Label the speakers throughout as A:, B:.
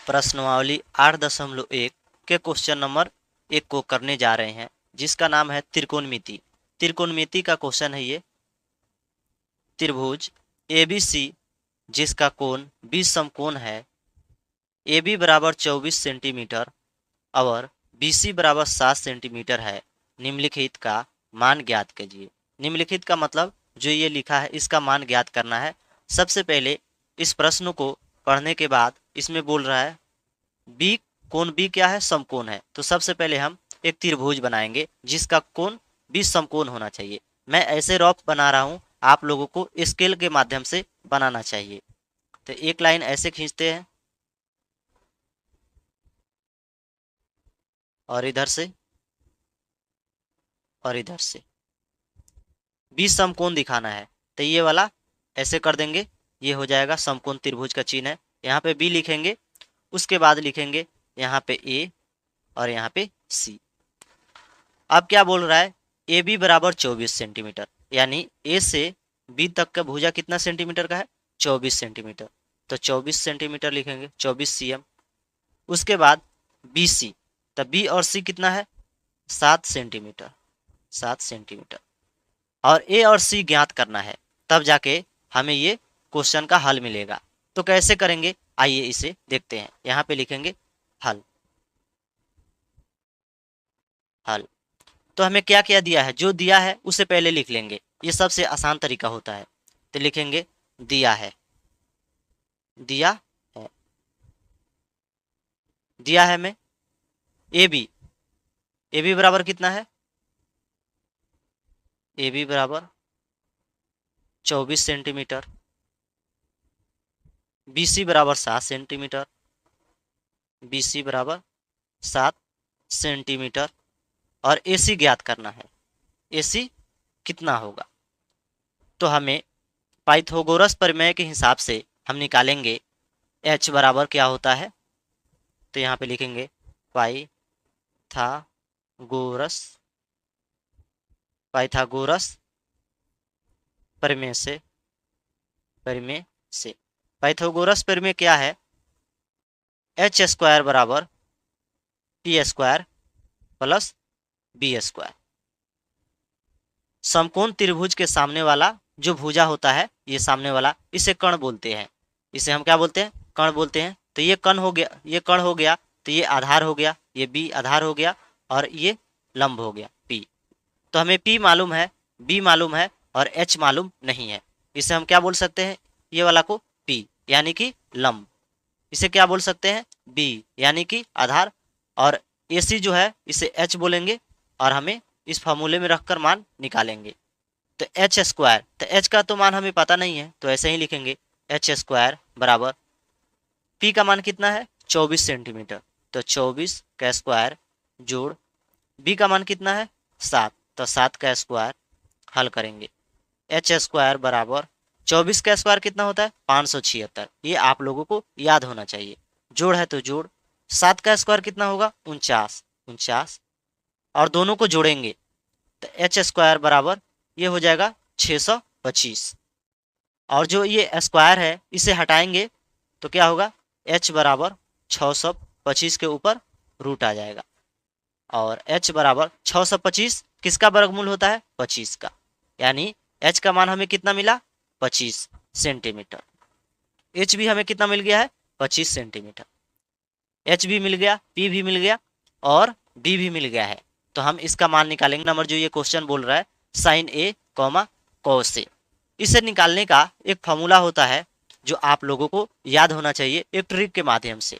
A: प्रश्नवाली 8.1 के question number 1 को करने जा रहे हैं, जिसका नाम है त्रिकोणमिति। त्रिकोणमिति का क्वेश्चन है ये। त्रिभुज ABC जिसका कोण 20 समकोण है, AB बराबर 24 सेंटीमीटर और BC बराबर 7 सेंटीमीटर है, निम्नलिखित का मान ज्ञात कीजिए। निम्नलिखित का मतलब जो ये लिखा है इसका मान ज्ञात करना है। सबसे पहले इस प्रश्न को पढ़ने के बाद इसमें बोल रहा है बी कोण बी क्या है, समकोण है। तो सबसे पहले हम एक त्रिभुज बनाएंगे जिसका कोण 20 समकोण होना चाहिए। मैं ऐसे रफ बना रहा हूँ, आप लोगों को स्केल के माध्यम से बनाना चाहिए। तो एक लाइन ऐसे खींचते हैं और इधर से और इधर से 20 समकोण दिखाना है। तो ये वाला ऐसे कर देंगे, ये हो जाएगा समकोण त्रिभुज का चिन्ह है। यहाँ पे बी लिखेंगे, उसके बाद लिखेंगे यहाँ पे ए और यहाँ पे सी। अब क्या बोल रहा है, ए बी बराबर 24 सेंटीमीटर, यानी ए से बी तक का भुजा कितना सेंटीमीटर का है, 24 सेंटीमीटर। तो 24 सेंटीमीटर लिखेंगे, 24 cm। उसके बाद बी सी, तो बी और सी कितना है, 7 सेंटीमीटर, 7 सेंटीमीटर। और ए और सी ज्ञात करना है, तब जाके हमें ये क्वेश्चन का हल मिलेगा। तो कैसे करेंगे, आइए इसे देखते हैं। यहाँ पे लिखेंगे हल। हल तो हमें क्या क्या दिया है, जो दिया है उसे पहले लिख लेंगे, ये सबसे आसान तरीका होता है। तो लिखेंगे दिया है, दिया है, दिया है हमें ए बी बराबर कितना है, ए बी बराबर 24 सेंटीमीटर, बी सी बराबर 7 सेंटीमीटर, बी सी बराबर 7 सेंटीमीटर। और ए सी ज्ञात करना है, ए सी कितना होगा। तो हमें पाइथागोरस प्रमेय के हिसाब से हम निकालेंगे एच बराबर क्या होता है। तो यहाँ पे लिखेंगे पाइथागोरस प्रमेय से पाइथागोरस प्रमेय क्या है, एच स्क्वायर बराबर P square plus B square. समकोण त्रिभुज के सामने वाला जो भुजा होता है, ये सामने वाला, इसे कर्ण बोलते हैं। इसे हम क्या बोलते हैं, कर्ण बोलते हैं। तो ये कर्ण हो गया, ये कर्ण हो गया, तो ये आधार हो गया, ये बी आधार हो गया और ये लंब हो गया पी। तो हमें पी मालूम है, बी मालूम है और एच मालूम नहीं है। इसे हम क्या बोल सकते हैं, ये वाला को पी यानी कि लंब। इसे क्या बोल सकते हैं, बी यानी कि आधार। और ए सी जो है इसे एच बोलेंगे और हमें इस फॉर्मूले में रखकर मान निकालेंगे। तो एच स्क्वायर, तो एच का तो मान हमें पता नहीं है, तो ऐसे ही लिखेंगे एच स्क्वायर बराबर पी का मान कितना है, 24 सेंटीमीटर। तो 24 का स्क्वायर जोड़ बी का मान कितना है, 7, तो 7 का स्क्वायर। हल करेंगे, एच स्क्वायर बराबर 24 का स्क्वायर कितना होता है, 576। ये आप लोगों को याद होना चाहिए। जोड़ है तो जोड़, 7 का स्क्वायर कितना होगा, 49, और दोनों को जोड़ेंगे तो एच स्क्वायर बराबर ये हो जाएगा 625। और जो ये स्क्वायर है इसे हटाएंगे तो क्या होगा, एच बराबर 625 के ऊपर रूट आ जाएगा। और एच बराबर 625 किसका वर्गमूल होता है, 25 का। यानी एच का मान हमें कितना मिला, 25 सेंटीमीटर। एच भी हमें कितना मिल गया है, 25 सेंटीमीटर। एच भी मिल गया, पी भी मिल गया और बी भी मिल गया है। तो हम इसका मान निकालेंगे। नंबर जो ये क्वेश्चन बोल रहा है sign A comma cos A, इसे निकालने का एक फॉर्मूला होता है जो आप लोगों को याद होना चाहिए एक ट्रिक के माध्यम से।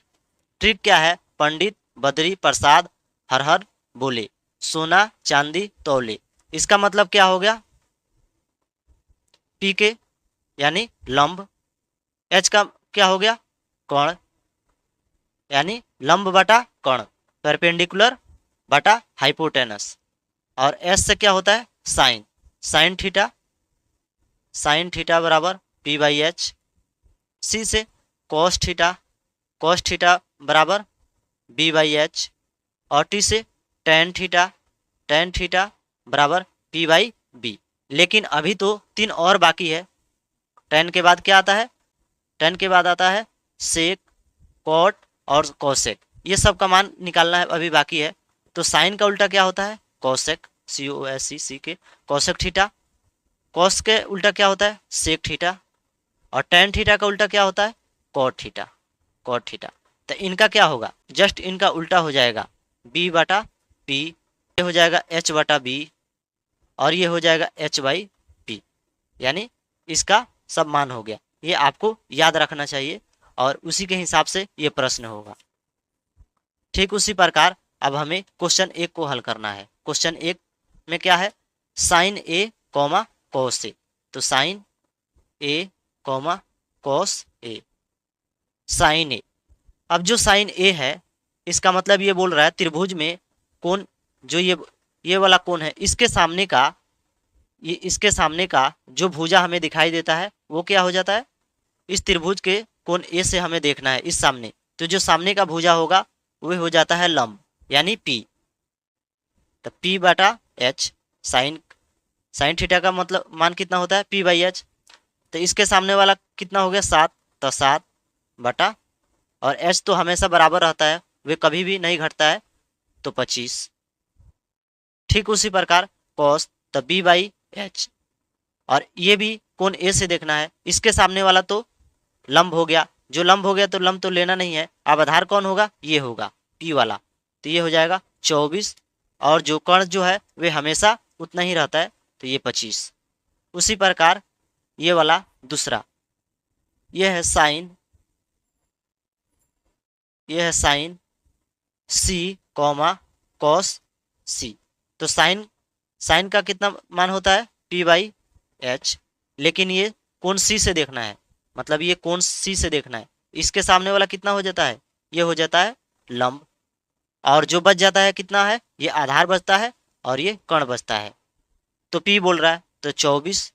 A: ट्रिक क्या है, पंडित बद्री प्रसाद हर हर बोले, सोना चांदी तौले। इसका मतलब क्या हो गया, पी के यानी लंब, एच का क्या हो गया, कोण यानी लंब बटा कोण, परपेंडिकुलर बटा हाइपोटेनस। और एस से क्या होता है, साइन, साइन थीटा बराबर पी बाई एच। सी से कॉस थीटा बराबर बी बाई एच। और टी से टेन थीटा बराबर पी बाई बी। लेकिन अभी तो 3 और बाकी है। टेन के बाद क्या आता है, टेन के बाद आता है सेक, कॉट और कोसेक, ये सब का मान निकालना है, अभी बाकी है। तो साइन का उल्टा क्या होता है? कोसेक, COSEC के कोसेक थीटा। कॉस के उल्टा क्या होता है? Sec theta. और टेन थीटा का उल्टा क्या होता है? Cot theta, cot theta. तो इनका क्या होगा? जस्ट इनका उल्टा हो जाएगा, B/P, ये हो जाएगा H/B, और ये हो जाएगा H/P, यानी इसका सब मान हो गया। ये आपको याद रखना चाहिए और उसी के हिसाब से ये प्रश्न होगा। ठीक उसी प्रकार अब हमें क्वेश्चन 1 को हल करना है। क्वेश्चन 1 में क्या है? Sine A, cos A। तो sine A, cos A, sine A। अब जो साइन A है, इसका मतलब ये बोल रहा है त्रिभुज में कोण, जो ये वाला कोण है, इसके सामने का जो भुजा हमें दिखाई देता है वो क्या हो जाता है? इस त्रिभुज के कोण A से हमें देखना है इस सामने, तो जो सामने का भुजा होगा वो हो जाता है लंब, यानी P। तो P/H, साइन थीटा का मतलब मान कितना होता है? P/H। तो इसके सामने वाला कितना हो गया? 7, तो 7 बटा, और H तो हमेशा बराबर रहता है, वे कभी भी नहीं घटता है, तो 25। ठीक उसी प्रकार cos, तो B/H, और ये भी कोण A से देखना है, इसके सामने वाला तो लंब हो गया, जो लंब हो गया तो लंब तो लेना नहीं है। अब आधार कौन होगा? ये होगा P वाला, तो ये हो जाएगा 24, और जो कर्ण जो है वे हमेशा उतना ही रहता है, तो ये 25। उसी प्रकार ये वाला दूसरा, ये है साइन C, कॉस C। तो साइन का कितना मान होता है? P/H, लेकिन ये कोण C से देखना है, मतलब ये कोण C से देखना है। इसके सामने वाला कितना हो जाता है? ये हो जाता है लंब, और जो बच जाता है कितना है? ये आधार बचता है और ये कर्ण बचता है। तो P बोल रहा है तो 24,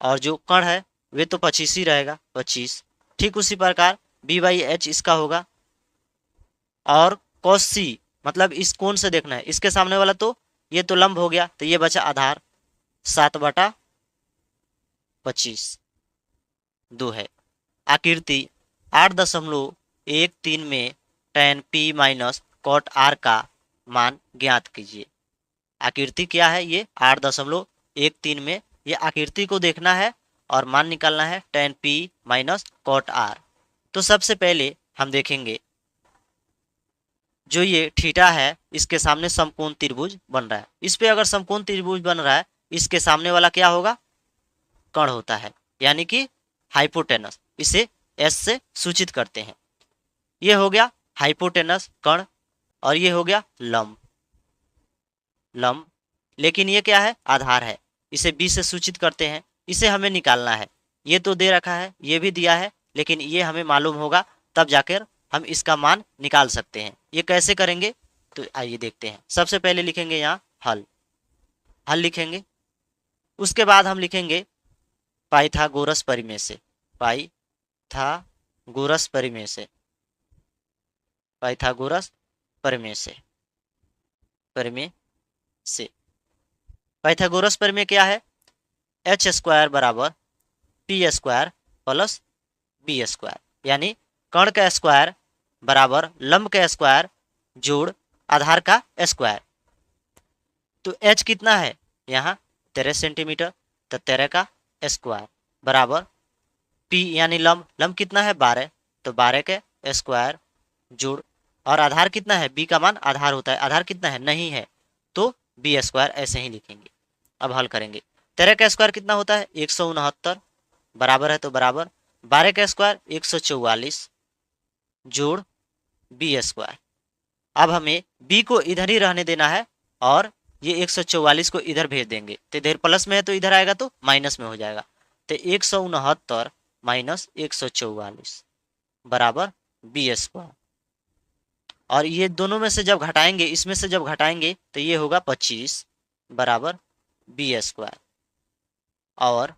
A: और जो कर्ण है वे तो 25 ही रहेगा, 25। ठीक उसी प्रकार B/H इसका होगा, और cos C मतलब इस कोण से देखना है, इसके सामने वाला तो ये तो लंब हो गया, तो ये बचा आधार, 7/25, 2 है। आकृति 8.13 में tan P minus cot R का मान ज्ञात कीजिए। आकृति क्या है? ये 8.13 में ये आकृति को देखना है और मान निकालना है tan P minus cot R। तो सबसे पहले हम देखेंगे, जो ये थीटा है इसके सामने समकोण त्रिभुज बन रहा है। इस पे अगर समकोण त्रिभुज बन रहा है, इसके सामने वाला क्या होगा? कर्ण होता है, यानी कि हाइपोटेनस। इसे S से सूचित करते हैं। ये हो गया हाइपोटेनस कर्ण, और ये हो गया लंब, लेकिन ये क्या है? आधार है, इसे B से सूचित करते हैं। इसे हमें निकालना है, ये तो दे रखा है, ये भी दिया है, लेकिन ये हमें मालूम होगा तब जाकर हम इसका मान निकाल सकते हैं। ये कैसे करेंगे? तो आइए देखते हैं। सबसे पहले लिखेंगे यहाँ हल लिखेंगे, उसके बाद हम लिखेंगे पाइथागोरस परिमेय से, पाइथागोरस परिमेय से पाइथागोरस परिमेय क्या है? H² बराबर P² प्लस B², यानी कर्ण का स्क्वायर बराबर लंब का स्क्वायर जोड़ आधार का स्क्वायर। तो H कितना है यहाँ? 13 सेंटीमीटर, तो 13 का स्क्वायर बराबर P यानी लंब कितना है? 12, तो 12 के स्क्वायर जोड़, और आधार कितना है? B का मान आधार होता है, आधार कितना है? नहीं है, तो B² ऐसे ही लिखेंगे। अब हल करेंगे। 13 का स्क्वायर कितना होता है? 169, बराबर है तो बराबर 12 का स्क्वायर 144 जोड़ B²। अब हमें B को इधर ही रहने देना है, और ये 144 को इधर भेज देंगे, तो इधर प्लस में है तो इधर आएगा तो माइनस में हो जाएगा। तो 169 माइनस 144 बराबर B², और ये दोनों में से जब घटाएंगे, इसमें से जब घटाएंगे तो ये होगा 25 बराबर B², और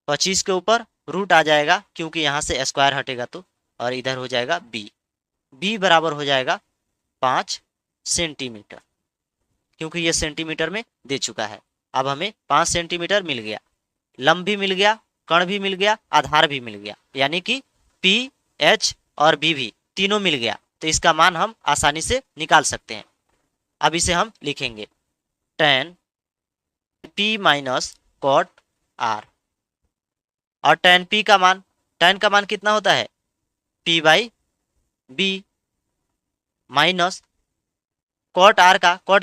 A: 25 के ऊपर रूट आ जाएगा क्योंकि यहाँ से स्क्वायर हटेगा तो, और इधर हो जाएगा B बराबर हो जाएगा 5 सेंटीमीटर, क्योंकि ये सेंटीमीटर में दे चुका है। अब हमें 5 सेंटीमीटर मिल गया, लंब भी मिल गया, कर्ण भी मिल गया, आधार भी मिल गया, यानी कि PH और बी भी तीनों मिल गया, तो इसका मान हम आसानी से निकाल सकते हैं। अब इसे हम लिखेंगे tan p minus cot r, और tan का मान कितना होता है p by B, minus cot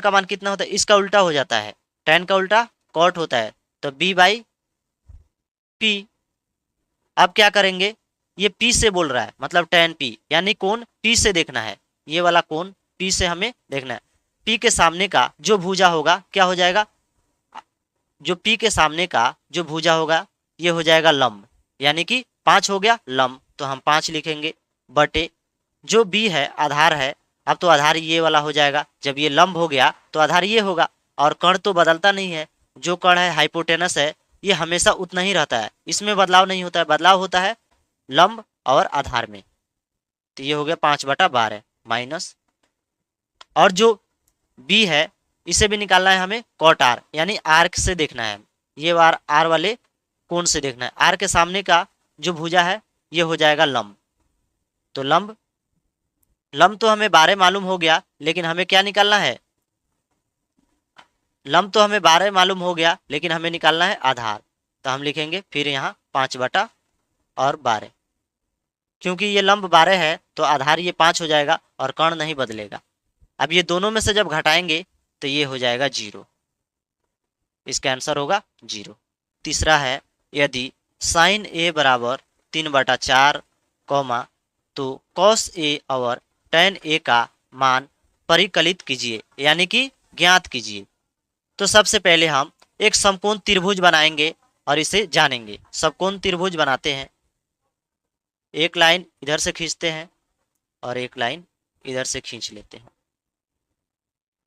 A: का मान कितना होता है, इसका उल्टा हो जाता है, tan का उल्टा कॉट होता है, तो b बाई p। अब क्या करेंगे, ये p से बोल रहा है, मतलब tan p, यानी कोण p से देखना है, ये वाला कोण p से हमें देखना है। p के सामने का जो भुजा होगा क्या हो जाएगा, जो p के सामने का जो भुजा होगा ये हो जाएगा लंब, यानी कि 5 हो गया लंब, तो हम 5 लिखेंगे, बटे जो b है आधार है, अब तो आधार ये वाला हो जाएगा, जब ये लंब हो गया तो आधार ये होगा, और कण तो बदलता नहीं है, जो कण है हाइपोटेनस है ये हमेशा उतना ही रहता है, इसमें बदलाव नहीं होता है, बदलाव होता है लंब और आधार में। तो ये हो गया 5/12 माइनस, और जो b है इसे भी निकालना है हमें कॉट r, यानी आर्क से देखना है, ये बार r वाले कोण से देखना है, r के सामने का जो भुजा है ये हो जाएगा लंब, तो लंब तो हमें 12 मालूम हो गया, लेकिन हमें क्या निकालना है, लंब तो हमें 12 मालूम हो गया, लेकिन हमें निकालना है आधार, तो हम लिखेंगे फिर यहाँ 5/12, क्योंकि ये लंब 12 है तो आधार ये 5 हो जाएगा और कर्ण नहीं बदलेगा। अब ये दोनों में से जब घटाएंगे तो ये हो जाएगा 0, इसका आंसर होगा 0। तीसरा है, यदि साइन a बराबर 3/4 कॉमा, तो कॉस a और tan a का मान परिकलित कीजिए, यानी कि ज्ञात कीजिए। तो सबसे पहले हम एक समकोण त्रिभुज बनाएंगे और इसे जानेंगे। समकोण त्रिभुज बनाते हैं, एक लाइन इधर से खींचते हैं और एक लाइन इधर से खींच लेते हैं,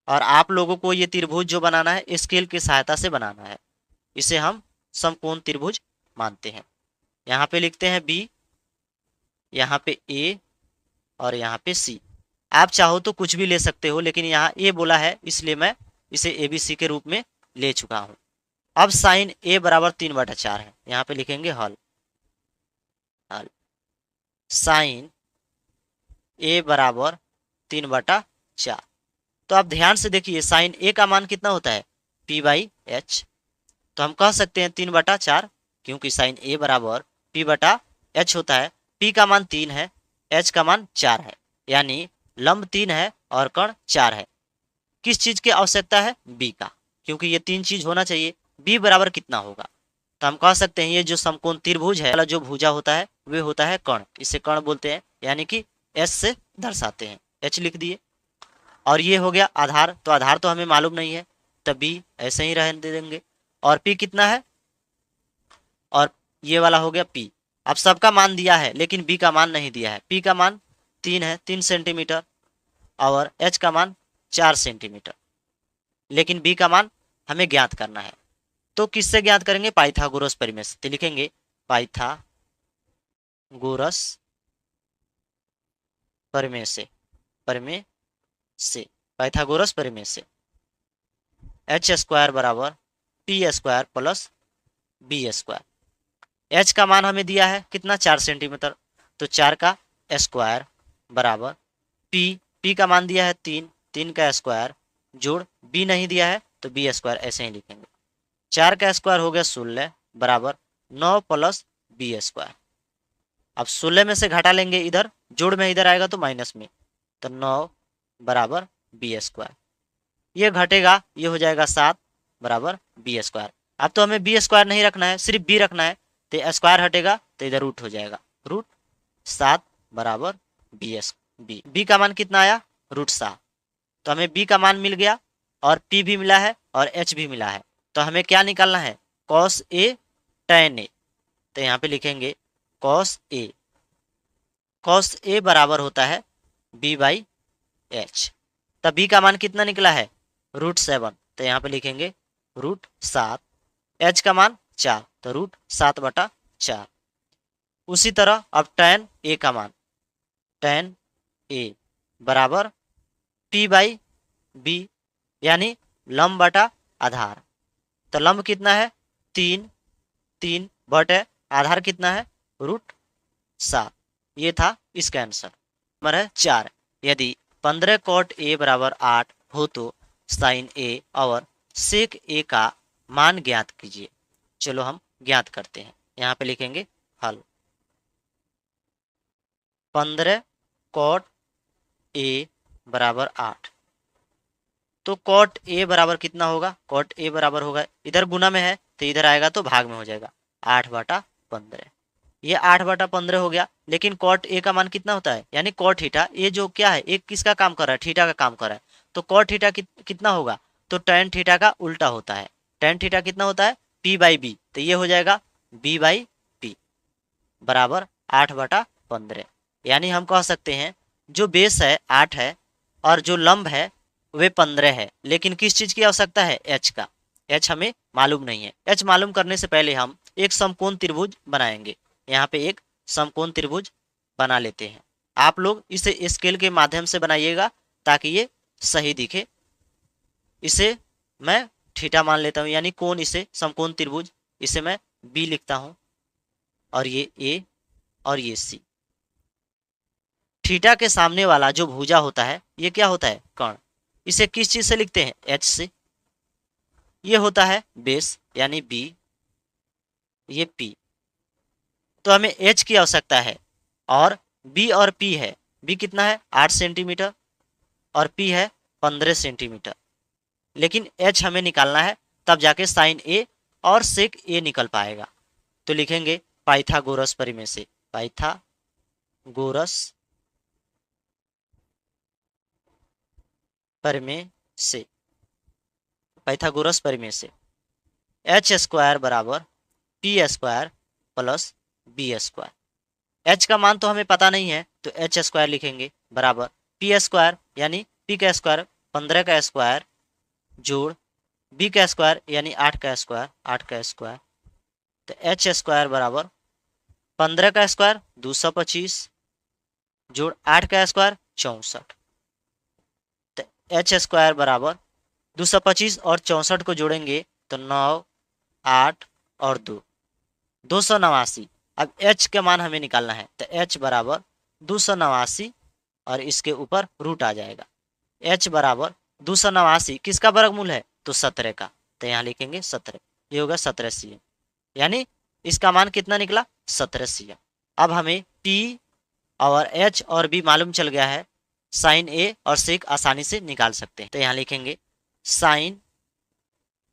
A: और आप लोगों को ये त्रिभुज जो बनाना है स्केल की सहायता से बनाना है, इसे हम समकोण त्रिभुज मानते हैं। यहाँ पे लिखते हैं b, यहाँ पे a और यहाँ पे c। आप चाहो तो कुछ भी ले सकते हो, लेकिन यहाँ a बोला है इसलिए मैं इसे ABC के रूप में ले चुका हूँ। अब साइन a बराबर 3/4 है, यहाँ पे लिखेंगे हल साइन a बराबर 3/4। तो आप ध्यान से देखिए साइन a का मान कितना होता है p/h, तो हम कह सकते हैं 3/4, क्योंकि साइन a बराबर p/h होता है। p का मान 3 है, h का मान 4 है, यानी लंब 3 है और कर्ण 4 है। किस चीज की आवश्यकता है, b का, क्योंकि ये 3 चीज होना चाहिए। b बराबर कितना होगा, तो हम कह सकते हैं ये जो समकोण त्रिभुज है, जो भुजा होता है वे होता है कर्ण, इसे कर्ण बोलते हैं, यानी कि s से दर्शाते हैं, h लिख दिए। और ये हो गया आधार, तो आधार तो हमें मालूम नहीं है, तो b ऐसे ही रहने दे देंगे। और p कितना है, और ये वाला हो गया p। अब सबका मान दिया है लेकिन b का मान नहीं दिया है। p का मान 3 है, 3 सेंटीमीटर, और h का मान 4 सेंटीमीटर, लेकिन b का मान हमें ज्ञात करना है। तो किससे ज्ञात करेंगे, पाइथागोरस प्रमेय से। तो लिखेंगे पाइथागोरस प्रमेय से, पाइथागोरस प्रमेय से h² बराबर p² प्लस b²। h का मान हमें दिया है कितना, 4 सेंटीमीटर, तो 4 का स्क्वायर बराबर p का मान दिया है 3 का स्क्वायर जोड़ b नहीं दिया है तो b², ऐसे ही लिखेंगे। 4 का स्क्वायर हो गया 16 बराबर 9 प्लस b²। अब 16 में से घटा लेंगे, इधर जोड़ में इधर आएगा तो माइनस में, तो 9 बराबर b²। ये घटेगा, ये हो जाएगा 7 बराबर b²। अब तो हमें b² नहीं रखना है, सिर्फ b रखना है, तो स्क्वायर हटेगा तो इधर रूट हो जाएगा, रूट 7 बराबर b का मान कितना आया, √7। तो हमें b का मान मिल गया और p भी मिला है और h भी मिला है, तो हमें क्या निकालना है, cos a tan a। तो यहाँ पे लिखेंगे cos a बराबर होता है b/h। तब b का मान कितना निकला है, √7, तो यहाँ पे लिखेंगे √7। h का मान 4, तो √7/4। उसी तरह अब tan a का मान, tan a बराबर p/b, यानी लंब बटा आधार। तो लंब कितना है 3 बटे आधार कितना है √7, ये था इसका आंसर। नंबर है 4, यदि 15 कॉट ए बराबर 8 हो तो साइन ए और सेक ए का मान ज्ञात कीजिए। चलो हम ज्ञात करते हैं। यहाँ पे लिखेंगे हल। 15 कॉट ए बराबर 8, तो कॉट ए बराबर कितना होगा? कॉट ए बराबर होगा, इधर गुना में है तो इधर आएगा तो भाग में हो जाएगा, 8/15। ये 8/15 हो गया। लेकिन कॉट ए का मान कितना होता है? यानी कॉट थीटा, ये जो क्या है, एक किसका काम कर रहा है? थीटा का काम कर रहा है। तो कॉट थीटा कितना होगा? तो टेन थीटा का उल्टा होता है। टेन थीटा कितना होता है? P/B। तो ये हो जाएगा B/P बराबर 8/15। यानी हम कह सकते हैं जो बेस है 8 है और जो लंब है वे 15 है। लेकिन किस चीज की आवश्यकता है? एच का। एच हमें मालूम नहीं है। एच मालूम करने से पहले हम एक समकोण त्रिभुज बनाएंगे। यहाँ पे एक समकोण त्रिभुज बना लेते हैं। आप लोग इसे स्केल के माध्यम से बनाइएगा ताकि ये सही दिखे। इसे मैं थीटा मान लेता हूँ, यानी कोण, इसे समकोण त्रिभुज, इसे मैं बी लिखता हूँ और ये ए और ये सी। थीटा के सामने वाला जो भुजा होता है ये क्या होता है? कर्ण। इसे किस चीज से लिखते हैं? एच से। ये होता है बेस यानी बी, ये पी। तो हमें एच की आवश्यकता है और बी और पी है। बी कितना है? 8 सेंटीमीटर और पी है 15 सेंटीमीटर। लेकिन एच हमें निकालना है, तब जाके साइन ए और सेक ए निकल पाएगा। तो लिखेंगे पाइथागोरस परिमेय से। पाइथागोरस परिमेय से, पाइथागोरस परिमेय से एच स्क्वायर बराबर P square plus B square. H का मान तो हमें पता नहीं है तो एच स्क्वायर लिखेंगे बराबर पी स्क्वायर यानी पी का स्क्वायर 15 का स्क्वायर जोड़ बी का स्क्वायर यानी 8 का स्क्वायर, 8 का स्क्वायर। तो एच स्क्वायर बराबर 15 का स्क्वायर 225 जोड़ 8 का स्क्वायर 64। तो एच स्क्वायर बराबर 225 और 64 को जोड़ेंगे तो 9, 8 और 2, 289। अब एच का मान हमें निकालना है तो एच बराबर 289 और इसके ऊपर रूट आ जाएगा। एच बराबर 289 किसका वर्गमूल है? तो 17 का। तो यहाँ लिखेंगे 17, ये होगा 17 cm। यानी इसका मान कितना निकला? 17 cm। अब हमें P और H और B मालूम चल गया है, साइन ए और सेक आसानी से निकाल सकते हैं। तो यहाँ लिखेंगे साइन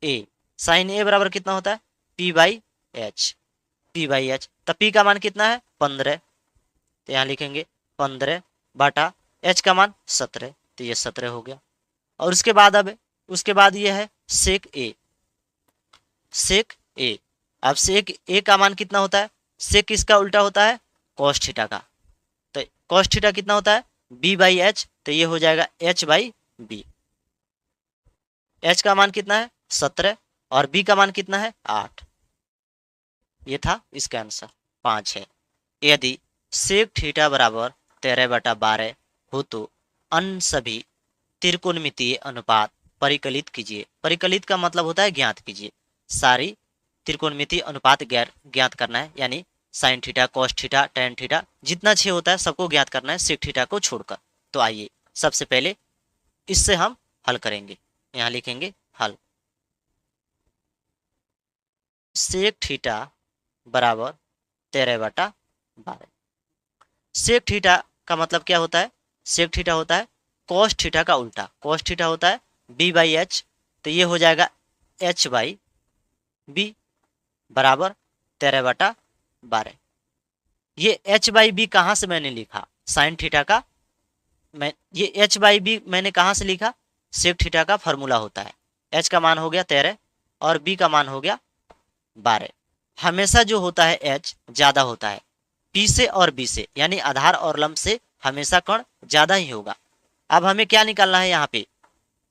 A: ए। साइन ए बराबर कितना होता है? P/H। P/H। तो P का मान कितना है? 15। तो यहाँ लिखेंगे 15 बटा H का मान 17। तो ये 17 हो गया। और उसके बाद ये है सेक ए। सेक ए। अब सेक ए का मान कितना होता है? सेक किसका उल्टा होता है? कॉस थीटा का। तो कॉस थीटा कितना होता है? B/H। तो ये हो जाएगा H/B। H का मान कितना है? 17 और B का मान कितना है? 8। ये था इसका आंसर 5 है। यदि सेक थीटा बराबर 13/12 हो तो अन्य सभी त्रिकोणमितीय अनुपात परिकलित कीजिए। परिकलित का मतलब होता है ज्ञात कीजिए। सारी त्रिकोणमितीय अनुपात ज्ञात करना है, यानी sine theta, cos theta, tan theta, जितना 6 होता है सबको ज्ञात करना है सेक थीटा को छोड़कर। तो आइए सबसे पहले इससे हम हल करेंगे। यहाँ लिखेंगे हल। सेक थीटा बराबर 13/12। सेक थीटा का मतलब क्या होता है? सेक थीटा होता है कॉस थीटा का उल्टा। कॉस थीटा होता है B/H। तो ये हो जाएगा H/B बराबर 13/12। ये H/B कहाँ से मैंने लिखा? साइन थीटा का। ये H/B मैंने कहाँ से लिखा? सेक थीटा का फॉर्मूला होता है। H का मान हो गया 13 और B का मान हो गया 12। हमेशा जो होता है H ज्यादा होता है P से और B से, यानी आधार और लंब से हमेशा कोण ज्यादा ही होगा। अब हमें क्या निकालना है? यहाँ पे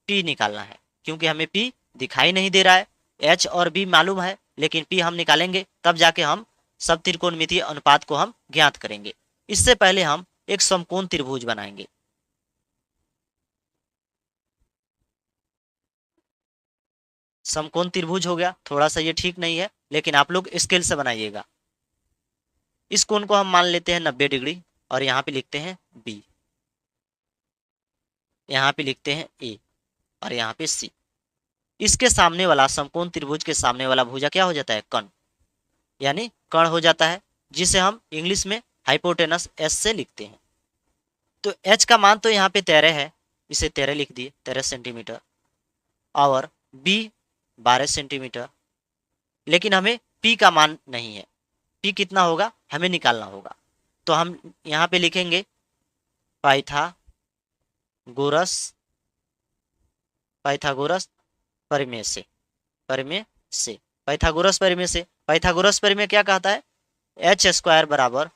A: P निकालना है, क्योंकि हमें P दिखाई नहीं दे रहा है। H और B मालूम है, लेकिन P हम निकालेंगे तब जाके हम सब त्रिकोणमितीय अनुपात को हम ज्ञात करेंगे। इससे पहले हम एक समकोण त्रिभुज बनाएंगे। समकोण त्रिभुज हो गया। थोड़ा सा ये ठीक नहीं है, लेकिन आप लोग स्केल से बनाइएगा। इस कोण को हम मान लेते हैं 90 डिग्री। और यहाँ पे लिखते हैं बी, यहाँ पे लिखते हैं ए और यहाँ पे सी। इसके सामने वाला समकोण त्रिभुज के सामने वाला भुजा क्या हो जाता है? कर्ण, यानी कर्ण हो जाता है, जिसे हम इंग्लिश में हाइपोटेनस एस से लिखते हैं। तो एच का मान तो यहाँ पे 13 है, इसे 13 लिख दिए, 13 सेंटीमीटर, और बी 12 सेंटीमीटर। लेकिन हमें पी का मान नहीं है, पी कितना होगा हमें निकालना होगा। तो हम यहाँ पे लिखेंगे पाइथागोरस परिमेय से, पाइथागोरस परिमेय क्या कहता है? एच स्क्वायर बराबर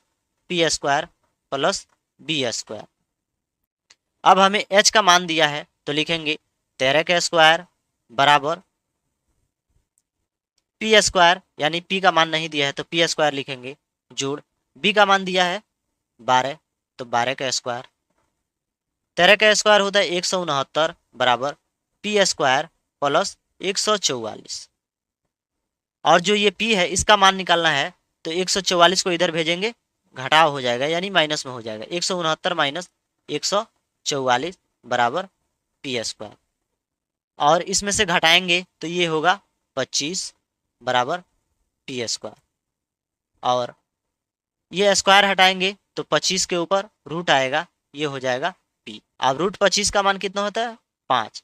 A: P square plus B square. अब हमें एच का मान दिया है तो लिखेंगे 13 का स्क्वायर बराबर पी स्क्वायर, यानी पी का मान नहीं दिया है तो पी स्क्वायर लिखेंगे, जोड़ बी का मान दिया है 12 तो 12 का स्क्वायर, 13 का स्क्वायर होता है 169 बराबर पी स्क्वायर प्लस 144। और जो ये पी है इसका मान निकालना है तो 144 को इधर भेजेंगे, घटाव हो जाएगा यानी माइनस में हो जाएगा, 169 माइनस 144 बराबर पी स्क्वायर। और इसमें से घटाएंगे तो ये होगा 25 बराबर पी स्क्वायर, और ये स्क्वायर हटाएंगे तो 25 के ऊपर रूट आएगा, ये हो जाएगा पी। अब रूट 25 का मान कितना होता है? 5,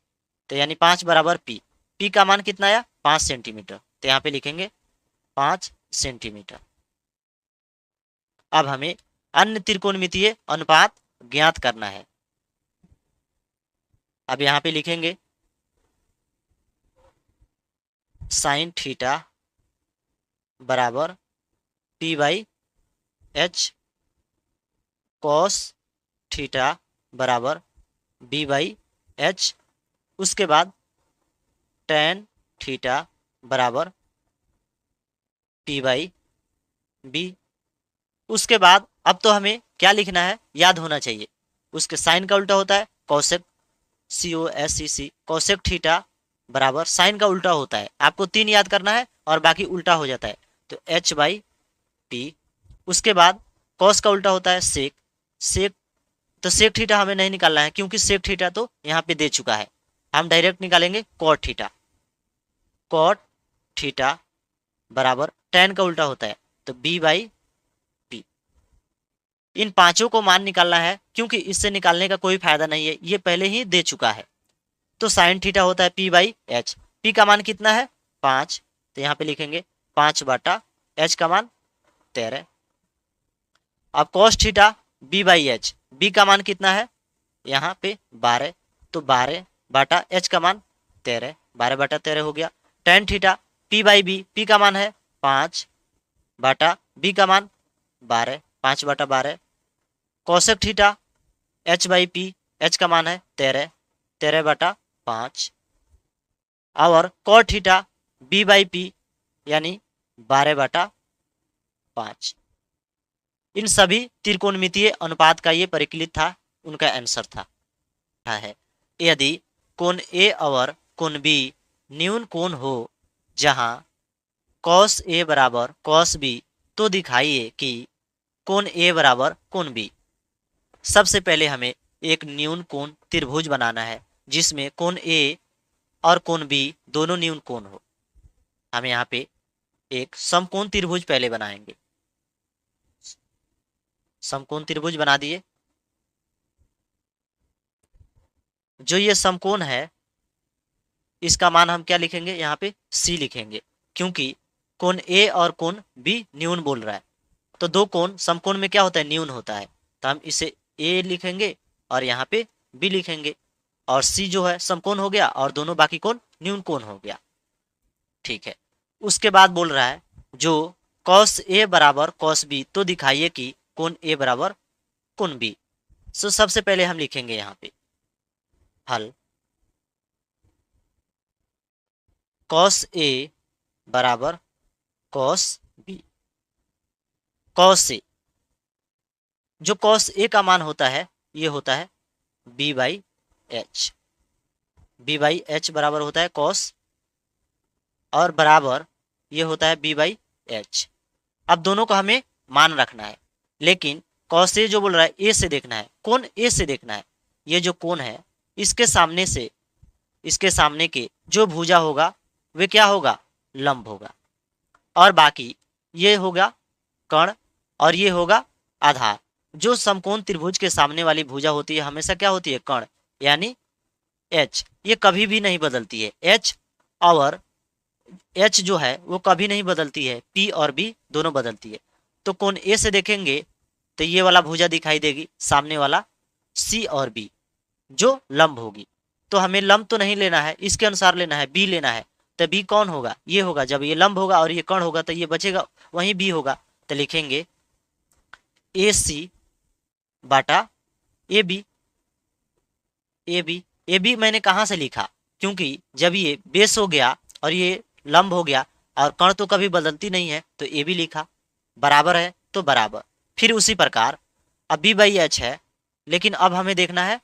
A: तो यानी 5 बराबर पी। पी का मान कितना आया? 5 सेंटीमीटर, तो यहाँ पे लिखेंगे 5 सेंटीमीटर। अब हमें अन्य त्रिकोणमितीय अनुपात ज्ञात करना है। अब यहाँ पे लिखेंगे साइन थीटा बराबर P by H, cos theta बराबर बी बाई एच, उसके बाद टेन थीटा बराबर पी बाई बी। उसके बाद अब तो हमें क्या लिखना है याद होना चाहिए, उसके साइन का उल्टा होता है कौसेक, COSEC, कौसेक थीटा बराबर साइन का उल्टा होता है, आपको 3 याद करना है और बाकी उल्टा हो जाता है, तो एच बाई पी। उसके बाद कॉस का उल्टा होता है सेक, तो सेक थीटा हमें नहीं निकालना है क्योंकि सेक थीटा तो यहाँ पे दे चुका है, हम डायरेक्ट निकालेंगे कॉट थीटा बराबर टेन का उल्टा होता है तो बी बाई पी। इन पांचों को मान निकालना है क्योंकि इससे निकालने का कोई फायदा नहीं है, ये पहले ही दे चुका है। तो साइन थीटा होता है पी बाई एच, पी का मान कितना है? 5, तो यहाँ पे लिखेंगे 5 बटा एच का मान 13। अब cos theta B by H, B का मान कितना है? यहाँ पे 12, तो 12 बटा एच का मान 13, 12 बटा 13 हो गया। Tan theta P by B, P का मान है 5 बटा बी का मान 12, 5 बटा 12। Cosec theta h by p, h का मान है 13, 13 बटा 5। और cot theta B by p यानी 12 बटा 5। इन सभी त्रिकोणमितीय अनुपात का ये परिकलित था, उनका आंसर था है यदि कोण ए और कोण बी न्यून कोण हो जहां कॉस ए बराबर कॉस बी, तो दिखाइए कि कोण ए बराबर कोण बी। सबसे पहले हमें एक न्यून कोण त्रिभुज बनाना है जिसमें कोण ए और कोण बी दोनों न्यून कोण हो। हम यहाँ पे एक समकोण त्रिभुज पहले बनाएंगे, समकोण त्रिभुज बना दिए। जो ये समकोण है इसका मान हम क्या लिखेंगे? यहाँ पे सी लिखेंगे क्योंकि कोण ए और कोण बी न्यून बोल रहा है, तो दो कोण समकोण में क्या होता है? न्यून होता है, तो हम इसे ए लिखेंगे और यहाँ पे बी लिखेंगे, और सी जो है समकोण हो गया और दोनों बाकी कोण न्यून कोण हो गया। ठीक है, उसके बाद बोल रहा है जो कॉस ए बराबर कॉस बी, तो दिखाइए कि कोण ए बराबर कोण बी। सो सबसे पहले हम लिखेंगे यहाँ पे हल, कॉस ए बराबर कॉस बी। कॉस ए, जो कॉस ए का मान होता है ये होता है B by H, B by H बराबर होता है कॉस, और बराबर ये होता है बी बाई एच। अब दोनों को हमें मान रखना है, लेकिन कॉस ए जो बोल रहा है ए से देखना है, कोण ए से देखना है। ये जो कोण है इसके सामने से, इसके सामने के जो भुजा होगा वे क्या होगा, लंब होगा। और बाकी ये होगा कर्ण और ये होगा आधार। जो समकोण त्रिभुज के सामने वाली भुजा होती है हमेशा क्या होती है, कर्ण, यानी एच। ये कभी भी नहीं बदलती है, एच और एच जो है वो कभी नहीं बदलती है, पी और बी दोनों बदलती है। तो कोण ए से देखेंगे तो ये वाला भुजा दिखाई देगी, सामने वाला सी और बी जो लंब होगी। तो हमें लंब तो नहीं लेना है, इसके अनुसार लेना है, बी लेना है। तो बी कौन होगा, ये होगा। जब ये लंब होगा और ये कर्ण होगा तो ये बचेगा, वहीं बी होगा। तो लिखेंगे ए सी बाटा a B. A B, A b मैंने कहाँ से लिखा, क्योंकि जब ये बेस हो गया और ये लंब हो गया और कर्ण तो कभी बदलती नहीं है तो ए बी लिखा, बराबर है तो बराबर। फिर उसी प्रकार अब बी बाई एच है, लेकिन अब हमें देखना है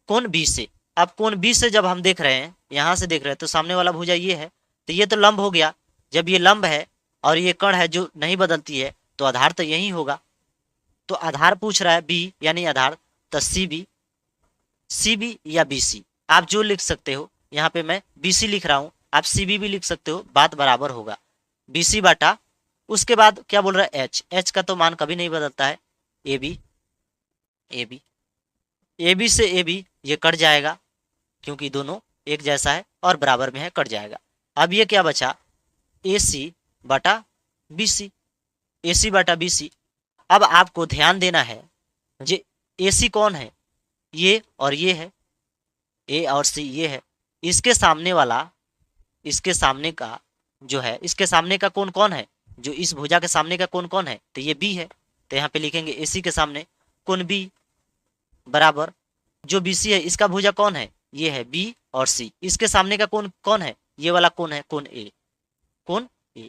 A: कोण बी से। अब कोण बी से जब हम देख रहे हैं, यहाँ से देख रहे हैं, तो सामने वाला भुजा ये है, तो ये तो लंब हो गया। जब ये लंब है और ये कर्ण है जो नहीं बदलती है तो आधार तो यही होगा। तो आधार पूछ रहा है बी यानी आधार, तो सी बी या बी सी आप जो लिख सकते हो। यहाँ पे मैं बी सी लिख रहा हूँ, आप सी बी भी लिख सकते हो, बात बराबर होगा। बी सी बाटा उसके बाद क्या बोल रहा है एच, एच का तो मान कभी नहीं बदलता है, A B. A B, A B से ए बी ये कट जाएगा क्योंकि दोनों एक जैसा है और बराबर में है, कट जाएगा। अब ये क्या बचा, ए सी बटा बी सी, ए सी बटा बी सी। अब आपको ध्यान देना है, जे ए सी कौन है, ये और ये है, ए और सी ये है। इसके सामने वाला, इसके सामने का जो है, इसके सामने का कोण कौन है, जो इस भुजा के सामने का कोण कौन है, तो ये बी है। तो यहाँ पे लिखेंगे ए सी के सामने कोण बी बराबर जो बी सी है इसका भुजा कौन है, ये है बी और सी। इसके सामने का कोण कौन है, ये वाला कोण है, कोण ए, कोण ए।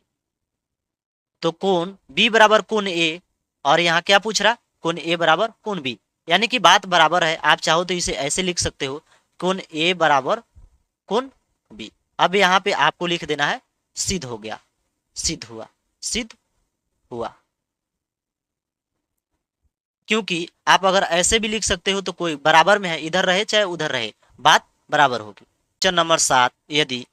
A: तो कोण बी बराबर कोण ए, और यहाँ क्या पूछ रहा, कोण ए बराबर कोण बी, यानी कि बात बराबर है। आप चाहो तो इसे ऐसे लिख सकते हो, कोण ए बराबर कोण बी। अब यहाँ पे आपको लिख देना है सिद्ध हो गया, सिद्ध हुआ, सिद्ध हुआ। क्योंकि आप अगर ऐसे भी लिख सकते हो तो कोई बराबर में है, इधर रहे चाहे उधर रहे, बात बराबर होगी। क्वेश्चन नंबर 7, यदि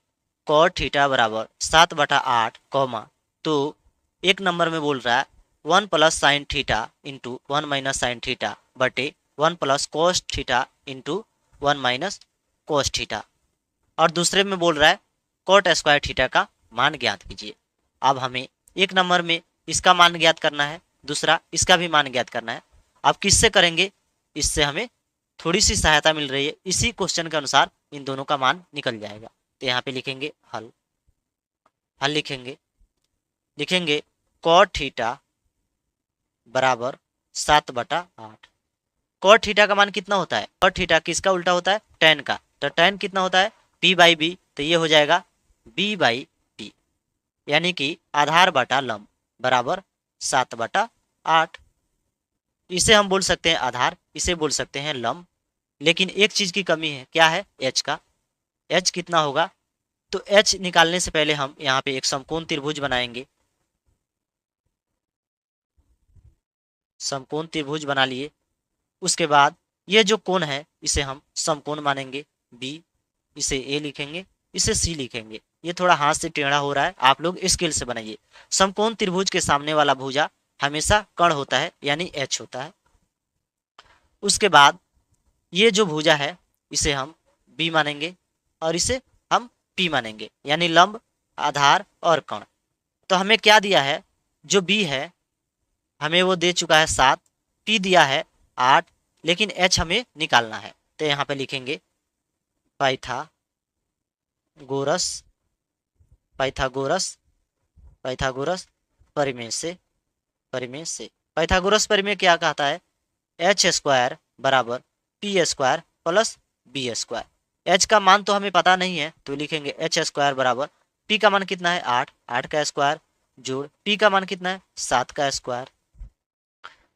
A: cot थीटा बराबर 7/8 कॉमा, तो एक नंबर में बोल रहा है 1 plus sine theta into 1 minus sine theta बटे 1 plus cos theta into 1 minus cos theta. और दूसरे में बोल रहा है cot स्क्वायर थीटा का मान ज्ञात कीजिए। अब हमें एक नंबर में इसका मान ज्ञात करना है, दूसरा इसका भी मान ज्ञात करना है। अब किससे करेंगे, इससे हमें थोड़ी सी सहायता मिल रही है, इसी क्वेश्चन के अनुसार इन दोनों का मान निकल जाएगा। तो यहाँ पे लिखेंगे हल, हल लिखेंगे, लिखेंगे cot थीटा बराबर 7/8। cot थीटा का मान कितना होता है, cot थीटा किसका उल्टा होता है, tan का। तो tan कितना होता है, p बाई बी, तो ये हो जाएगा b बाई पी, यानी कि आधार बटा लंब बराबर 7/8। इसे हम बोल सकते हैं आधार, इसे बोल सकते हैं लंब। लेकिन एक चीज की कमी है, क्या है, h का। h कितना होगा, तो h निकालने से पहले हम यहाँ पे एक समकोण त्रिभुज बनाएंगे। समकोण त्रिभुज बना लिए, उसके बाद ये जो कोण है इसे हम समकोण मानेंगे b, इसे a लिखेंगे, इसे c लिखेंगे। ये थोड़ा हाथ से टेढ़ा हो रहा है, आप लोग स्केल से बनाइए। समकोण त्रिभुज के सामने वाला भुजा हमेशा कर्ण होता है, यानी h होता है। उसके बाद ये जो भुजा है इसे हम b मानेंगे और इसे हम p मानेंगे, यानी लंब, आधार और कर्ण। तो हमें क्या दिया है, जो b है हमें वो दे चुका है 7, p दिया है 8, लेकिन h हमें निकालना है। तो यहाँ पे लिखेंगे पाइथागोरस, पाइथागोरस, पाइथागोरस परिमेय से, परिमेय से। पाइथागोरस परिमेय क्या कहता है, एच स्क्वायर बराबर P square plus B square. H का मान तो हमें पता नहीं है, तो लिखेंगे एच स्क्वायर बराबर पी का मान कितना है 8, 8 का स्क्वायर जोड़ पी का मान कितना है 7 का स्क्वायर।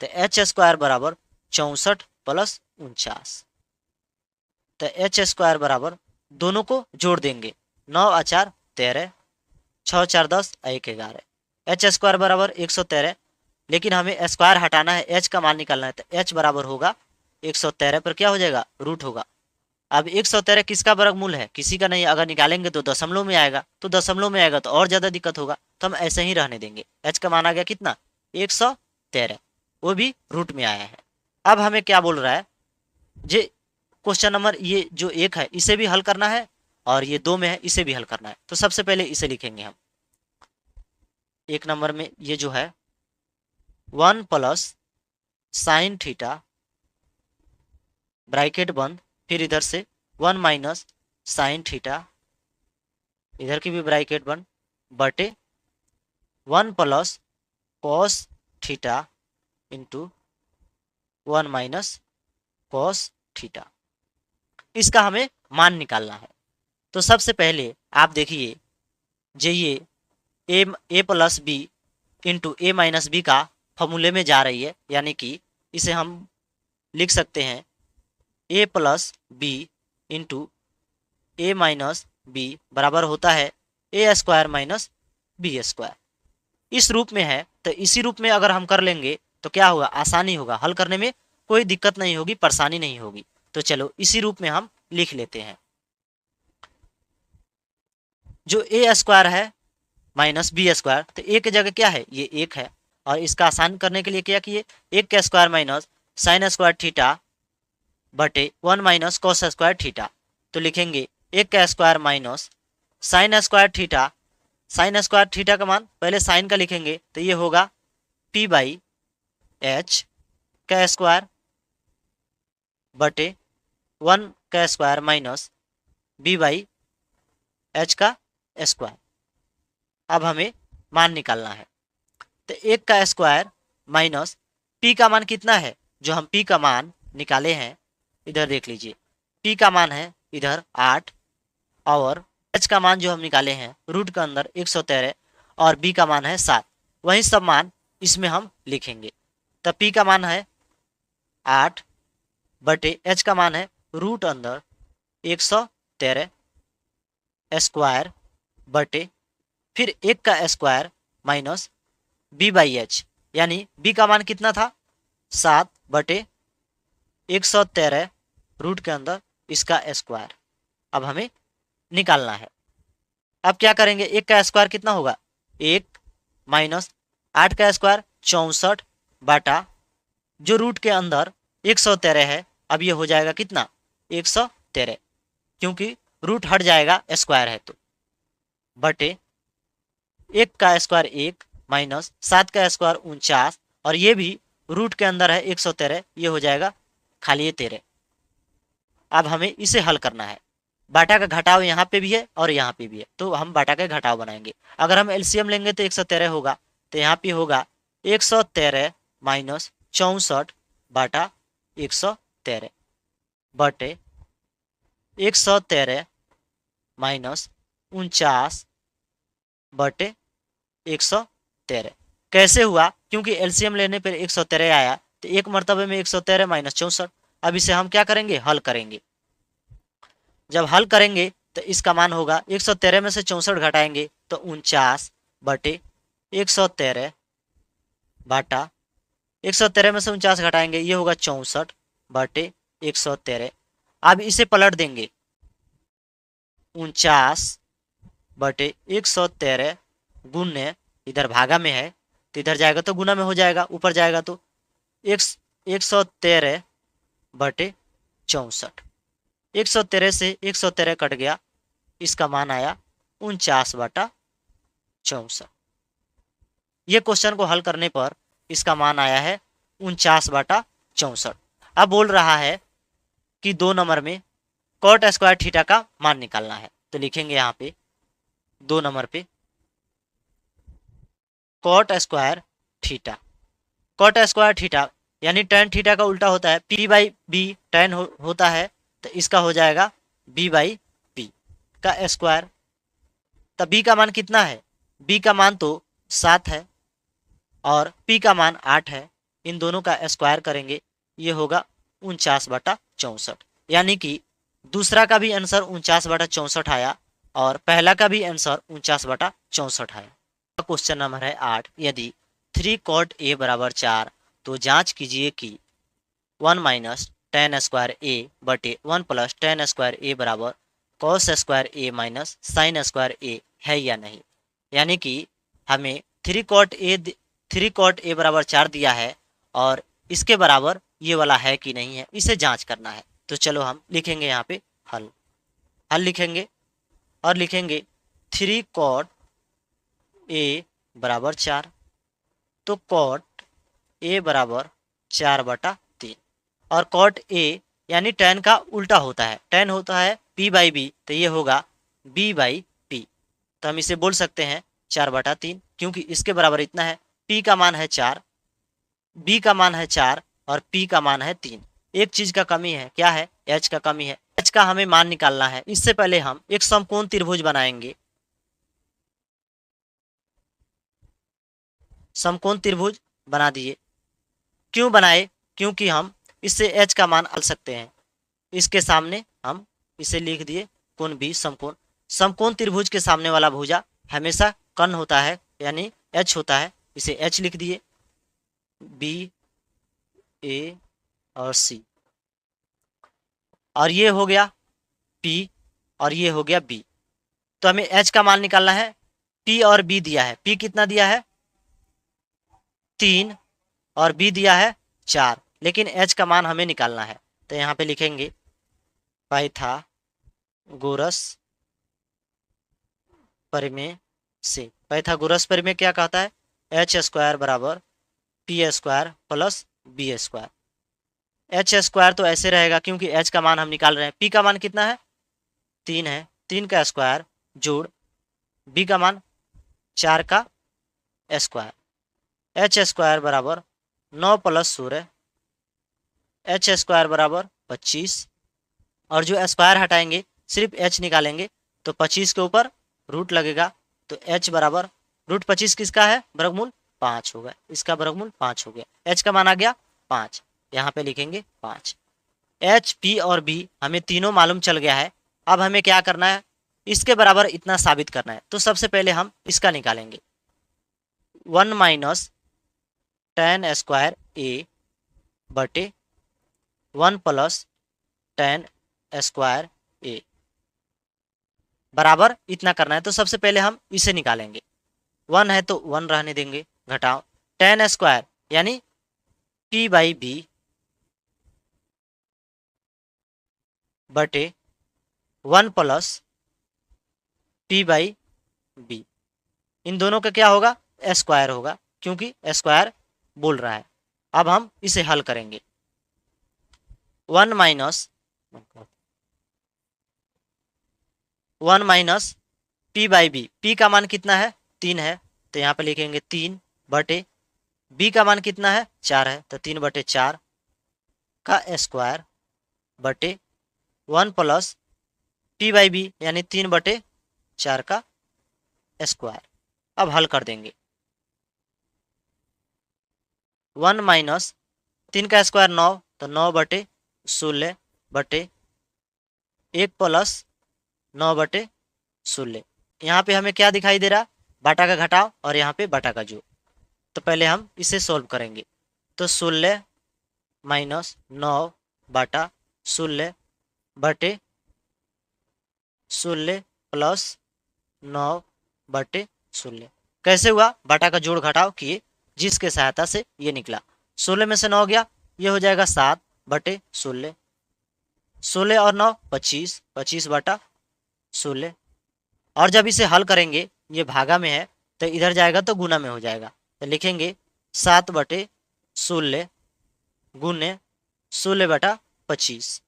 A: तो एच स्क्वायर बराबर 64 प्लस 49। तो एच स्क्वायर बराबर दोनों को जोड़ देंगे, 9 और 4 13, 6 4 10 1 11। एच स्क्वायर बराबर 113, लेकिन हमें स्क्वायर हटाना है, एच का मान निकालना है, तो एच बराबर होगा 113 पर क्या हो जाएगा, रूट होगा। अब 113 किसका वर्गमूल है, किसी का नहीं, अगर निकालेंगे तो दशमलव में आएगा, तो दशमलव में आएगा तो और ज्यादा दिक्कत होगा, तो हम ऐसे ही रहने देंगे। एच का मान आ गया कितना, 113, वो भी रूट में आया है। अब हमें क्या बोल रहा है, जे क्वेश्चन नंबर ये जो 1 है इसे भी हल करना है, और ये 2 में है इसे भी हल करना है। तो सबसे पहले इसे लिखेंगे हम। 1 नंबर में ये जो है 1 प्लस साइन थीटा, ब्रैकेट बंद, फिर इधर से 1 माइनस साइन थीटा, इधर की भी ब्रैकेट बंद, बटे 1 plus cos theta into 1 minus cos theta. इसका हमें मान निकालना है। तो सबसे पहले आप देखिए, जे ये ए प्लस बी इंटू ए माइनस बी का फॉर्मूले में जा रही है, यानी कि इसे हम लिख सकते हैं ए प्लस बी इंटू ए माइनस बी बराबर होता है a square minus B square. इस रूप में है, तो इसी रूप में अगर हम कर लेंगे तो क्या होगा, आसानी होगा, हल करने में कोई दिक्कत नहीं होगी, परेशानी नहीं होगी। तो चलो इसी रूप में हम लिख लेते हैं। जो ए स्क्वायर है माइनस बी स्क्वायर, तो ए की जगह क्या है, ये 1 है, और इसका आसान करने के लिए क्या किए, 1 का square minus sine square theta बटे 1 माइनस कॉस स्क्वायर थीटा। तो लिखेंगे 1 का square minus sine square theta, sine square theta का मान पहले साइन का लिखेंगे, तो ये होगा पी बाई एच का स्क्वायर बटे 1 का square minus B by H का स्क्वायर। अब हमें मान निकालना है, तो 1 का स्क्वायर माइनस पी का मान कितना है, जो हम पी का मान निकाले हैं इधर देख लीजिए, पी का मान है इधर 8, और एच का मान जो हम निकाले हैं रूट के अंदर 113, और बी का मान है 7। वही सब मान इसमें हम लिखेंगे। तब पी का मान है 8 बटे एच का मान है रूट अंदर 113 स्क्वायर बटे फिर 1 का square minus B by H, यानी बी का मान कितना था, 7 बटे 113 रूट के अंदर इसका स्क्वायर। अब हमें निकालना है। अब क्या करेंगे, 1 का स्क्वायर कितना होगा, 1 माइनस 8 का स्क्वायर 64 बाटा जो रूट के अंदर 113 है, अब ये हो जाएगा कितना, 113, क्योंकि रूट हट जाएगा स्क्वायर है तो, बटे 1 का स्क्वायर 1 माइनस 7 का स्क्वायर 49, और ये भी रूट के अंदर है 113, ये हो जाएगा खाली ये 13। अब हमें इसे हल करना है। बाटा का घटाव यहाँ पे भी है और यहाँ पे भी है, तो हम बाटा का घटाव बनाएंगे। अगर हम एलसीएम लेंगे तो 113 होगा, तो यहाँ पे होगा 113 माइनस 64 बाटा 113 बटे 113 माइनस 49 बटे 113। कैसे हुआ, क्योंकि एलसीएम लेने पर 113 आया, तो एक मर्तबे में 113 माइनस 64। अब इसे हम क्या करेंगे, हल करेंगे। जब हल करेंगे तो इसका मान होगा 113 में से 64 घटाएंगे तो 49 बटे 113 बाटा 113 में से 49 घटाएंगे, ये होगा 64 बटे 113। अब इसे पलट देंगे, 49 बटे 113 गुने, इधर भागा में है तो इधर जाएगा तो गुना में हो जाएगा, ऊपर जाएगा तो 113 बटे 64। 113 से 113 कट गया, इसका मान आया 49 बटा 64। ये क्वेश्चन को हल करने पर इसका मान आया है 49 बटा 64। अब बोल रहा है कि 2 नंबर में कॉट स्क्वायर थीटा का मान निकालना है, तो लिखेंगे यहाँ पे 2 नंबर पे cot square theta. Cot square theta यानी tan थीटा का उल्टा होता है, p बाई बी tan होता है, तो इसका हो जाएगा b बाई बी का स्क्वायर। तब b का मान कितना है, b का मान तो 7 है और p का मान 8 है, इन दोनों का स्क्वायर करेंगे, ये होगा 49 बटा 64। यानी कि दूसरा का भी आंसर 49 बटा 64 आया और पहला का भी आंसर 49 बटा 64 आया। क्वेश्चन नंबर है 8, यदि 3 cot a बराबर 4, तो जांच कीजिए कि 1 माइनस टेन स्क्वायर ए बटे 1 प्लस टेन स्क्वायर ए बराबर कॉस स्क्वायर ए माइनस साइन स्क्वायर ए है या नहीं। यानी कि हमें 3 cot a बराबर 4 दिया है और इसके बराबर ये वाला है कि नहीं है, इसे जांच करना है। तो चलो हम लिखेंगे यहाँ पे हल लिखेंगे और लिखेंगे 3 cot a बराबर 4, तो cot a बराबर 4/3 और cot a यानी tan का उल्टा होता है, tan होता है p/b, तो ये होगा b/p। तो हम इसे बोल सकते हैं 4/3, क्योंकि इसके बराबर इतना है, p का मान है 4, b का मान है 4 और p का मान है 3। एक चीज का कमी है, क्या है? h का कमी है। h का हमें मान निकालना है। इससे पहले हम एक समकोण त्रिभुज बनाएंगे। समकोण त्रिभुज बना दिए। क्यों बनाए? क्योंकि हम इससे h का मान निकाल सकते हैं। इसके सामने हम इसे लिख दिए कोण भी समकोण। समकोण त्रिभुज के सामने वाला भुजा हमेशा कर्ण होता है, यानी h होता है, इसे h लिख दिए, b a और c, और ये हो गया p और ये हो गया b। तो हमें h का मान निकालना है। p और b दिया है, p कितना दिया है? 3 और b दिया है 4, लेकिन h का मान हमें निकालना है। तो यहाँ पे लिखेंगे पाइथागोरस परिमेय से। पाइथागोरस परिमेय क्या कहता है? एच स्क्वायर बराबर P square plus B square. H square तो ऐसे रहेगा क्योंकि एच का मान हम निकाल रहे हैं। पी का मान कितना है? 3 है, 3 का स्क्वायर जोड़ बी का मान 4 का स्क्वायर। एच स्क्वायर बराबर 9 प्लस 16, एच स्क्वायर बराबर 25, और जो स्क्वायर हटाएंगे सिर्फ एच निकालेंगे तो 25 के ऊपर रूट लगेगा, तो एच बराबर रूट 25 किसका है? वर्गमूल 5 होगा, इसका वर्गमूल 5 हो गया। एच का मान आ गया 5, यहाँ पे लिखेंगे 5। एच, पी और बी हमें तीनों मालूम चल गया है। अब हमें क्या करना है? इसके बराबर इतना साबित करना है। तो सबसे पहले हम इसका निकालेंगे, 1 माइनस टेन स्क्वायर ए बटे 1 प्लस टेन स्क्वायर ए बराबर इतना करना है। तो सबसे पहले हम इसे निकालेंगे। 1 है तो 1 रहने देंगे, घटाओ टेन स्क्वायर यानी p/b बटे 1 प्लस p/b। इन दोनों का क्या होगा? स्क्वायर होगा, क्योंकि स्क्वायर बोल रहा है। अब हम इसे हल करेंगे। 1 माइनस p/b, p का मान कितना है? 3 है, तो यहाँ पे लिखेंगे 3 बटे b का मान कितना है? 4 है, तो 3/4 का स्क्वायर बटे 1 प्लस p/b यानी 3/4 का स्क्वायर। अब हल कर देंगे। 1 माइनस 3 का स्क्वायर 9, तो 9/16 बटे 1 प्लस 9/16। यहाँ पे हमें क्या दिखाई दे रहा? बाटा का घटाव और यहाँ पे बाटा का जोड़। तो पहले हम इसे सोल्व करेंगे। तो 16 माइनस 9/16 बटे 16 प्लस 9/16 कैसे हुआ? बाटा का जोड़ घटाव किए, जिसके सहायता से ये निकला। 16 में से 9 गया, ये हो जाएगा 7/16। 16 और 9 25, 25/16। और जब इसे हल करेंगे, ये भागा में है तो इधर जाएगा तो गुना में हो जाएगा। तो लिखेंगे 7/16 गुने 16/25।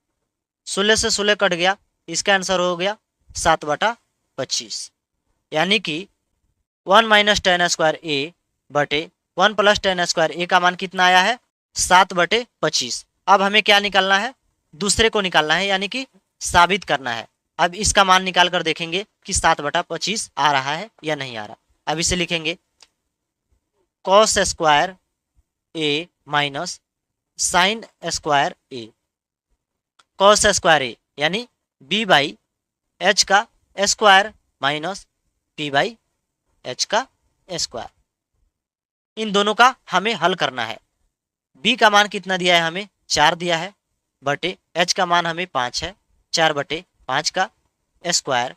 A: 16 से 16 कट गया, इसका आंसर हो गया 7/25। यानी कि 1 माइनस टेन स्क्वायर ए बटे 1 प्लस टेन स्क्वायर ए का मान कितना आया है? 7/25। अब हमें क्या निकालना है? दूसरे को निकालना है, यानी कि साबित करना है। अब इसका मान निकाल कर देखेंगे कि 7/25 आ रहा है या नहीं आ रहा। अब इसे लिखेंगे कॉस स्क्वायर ए माइनस साइन स्क्वायर ए। कॉस स्क्वायर ए यानी b/h का स्क्वायर माइनस p/h का स्क्वायर। इन दोनों का हमें हल करना है। बी का मान कितना दिया है, हमें 4 दिया है, बटे एच का मान हमें 5 है, 4/5 का स्क्वायर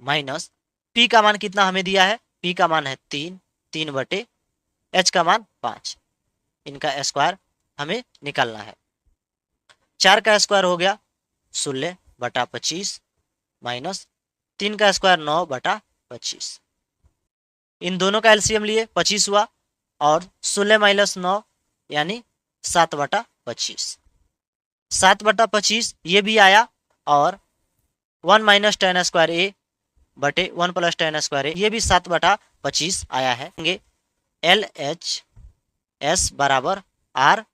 A: माइनस पी का मान कितना हमें दिया है, पी का मान है 3, 3/एच का मान 5, इनका स्क्वायर हमें निकालना है। 4 का स्क्वायर हो गया 16/25 माइनस 3 का स्क्वायर 9/25। इन दोनों का एलसीएम लिए 25 हुआ और 16 माइनस 9 यानी 7/25। 7/25 ये भी आया और 1 माइनस टेन स्क्वायर ए बटे 1 प्लस टेन स्क्वायर ए, ये भी 7/25 आया है। एल एच एस बराबर आर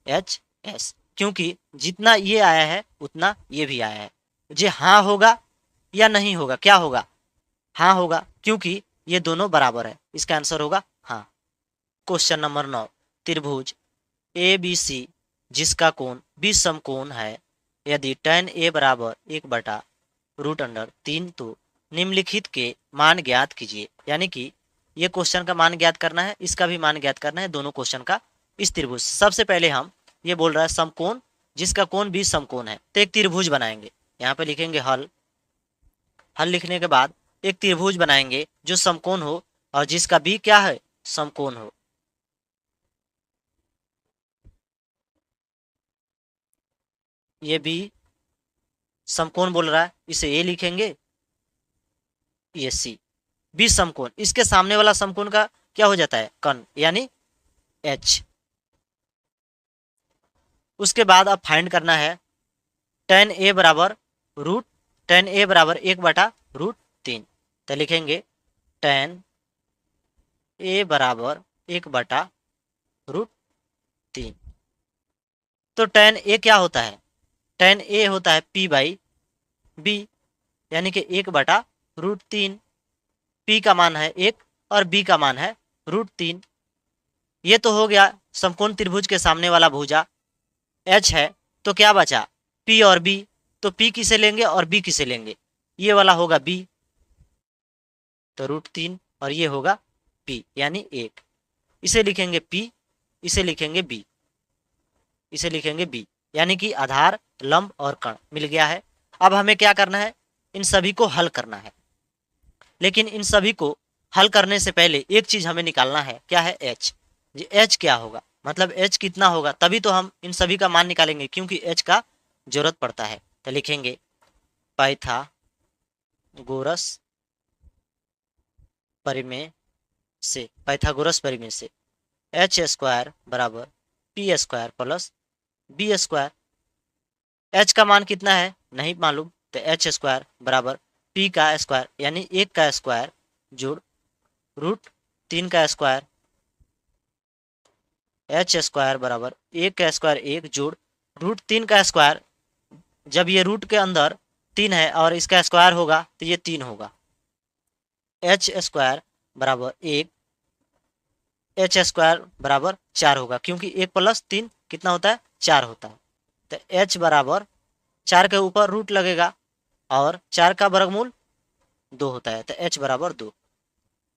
A: एच एस, क्योंकि जितना ये आया है उतना ये भी आया है। जी हाँ होगा या नहीं होगा, क्या होगा, हाँ होगा, क्योंकि ये दोनों बराबर है, इसका आंसर होगा हाँ। क्वेश्चन नंबर 9, त्रिभुज ए बी सी जिसका कोण बी समकोण है, यदि tan ए बराबर 1/√3 तो निम्नलिखित के मान ज्ञात कीजिए। यानी कि ये क्वेश्चन का मान ज्ञात करना है, इसका भी मान ज्ञात करना है, दोनों क्वेश्चन का। इस त्रिभुज सबसे पहले हम ये बोल रहा है समकोण जिसका कोण बी समकोण है, तो एक त्रिभुज बनाएंगे। यहाँ पे लिखेंगे हल, हल लिखने के बाद एक त्रिभुज बनाएंगे जो समकोण हो और जिसका बी क्या है, समकोण हो। ये बी समकोण बोल रहा है, इसे ए लिखेंगे, ये सी, बी समकोण, इसके सामने वाला समकोण का क्या हो जाता है, कर्ण, यानी एच। उसके बाद अब फाइंड करना है tan ए बराबर tan ए बराबर 1/√3, तो लिखेंगे tan ए बराबर 1/√3। तो tan ए क्या होता है, tan ए होता है p/b, यानी कि 1/√3। p का मान है 1 और b का मान है √3। ये तो हो गया समकोण त्रिभुज के सामने वाला भुजा। h है तो क्या बचा, p और b, तो p किसे लेंगे और b किसे लेंगे, ये वाला होगा b, तो √3 और ये होगा p यानी 1। इसे लिखेंगे p, इसे लिखेंगे b, इसे लिखेंगे b, यानी कि आधार, लंब और कर्ण मिल गया है। अब हमें क्या करना है, इन सभी को हल करना है। लेकिन इन सभी को हल करने से पहले एक चीज हमें निकालना है, क्या है, h। जी h क्या होगा, मतलब h कितना होगा, तभी तो हम इन सभी का मान निकालेंगे, क्योंकि h का जरूरत पड़ता है। तो लिखेंगे पाइथागोरस परिमेय से, पाइथागोरस परिमेय से h² बराबर p² प्लस b²। h का मान कितना है नहीं मालूम, तो h² बराबर p का स्क्वायर यानी 1 का स्क्वायर जोड़ √3 का स्क्वायर, h² बराबर 1 का स्क्वायर 1 जोड़ √3 का स्क्वायर। जब ये रूट के अंदर 3 है और इसका स्क्वायर होगा तो ये 3 होगा। h² बराबर 1, h² बराबर 4 होगा, क्योंकि 1 प्लस 3 कितना होता है, 4 होता है। तो h बराबर 4 के ऊपर रूट लगेगा और 4 का वर्गमूल 2 होता है, तो h बराबर 2।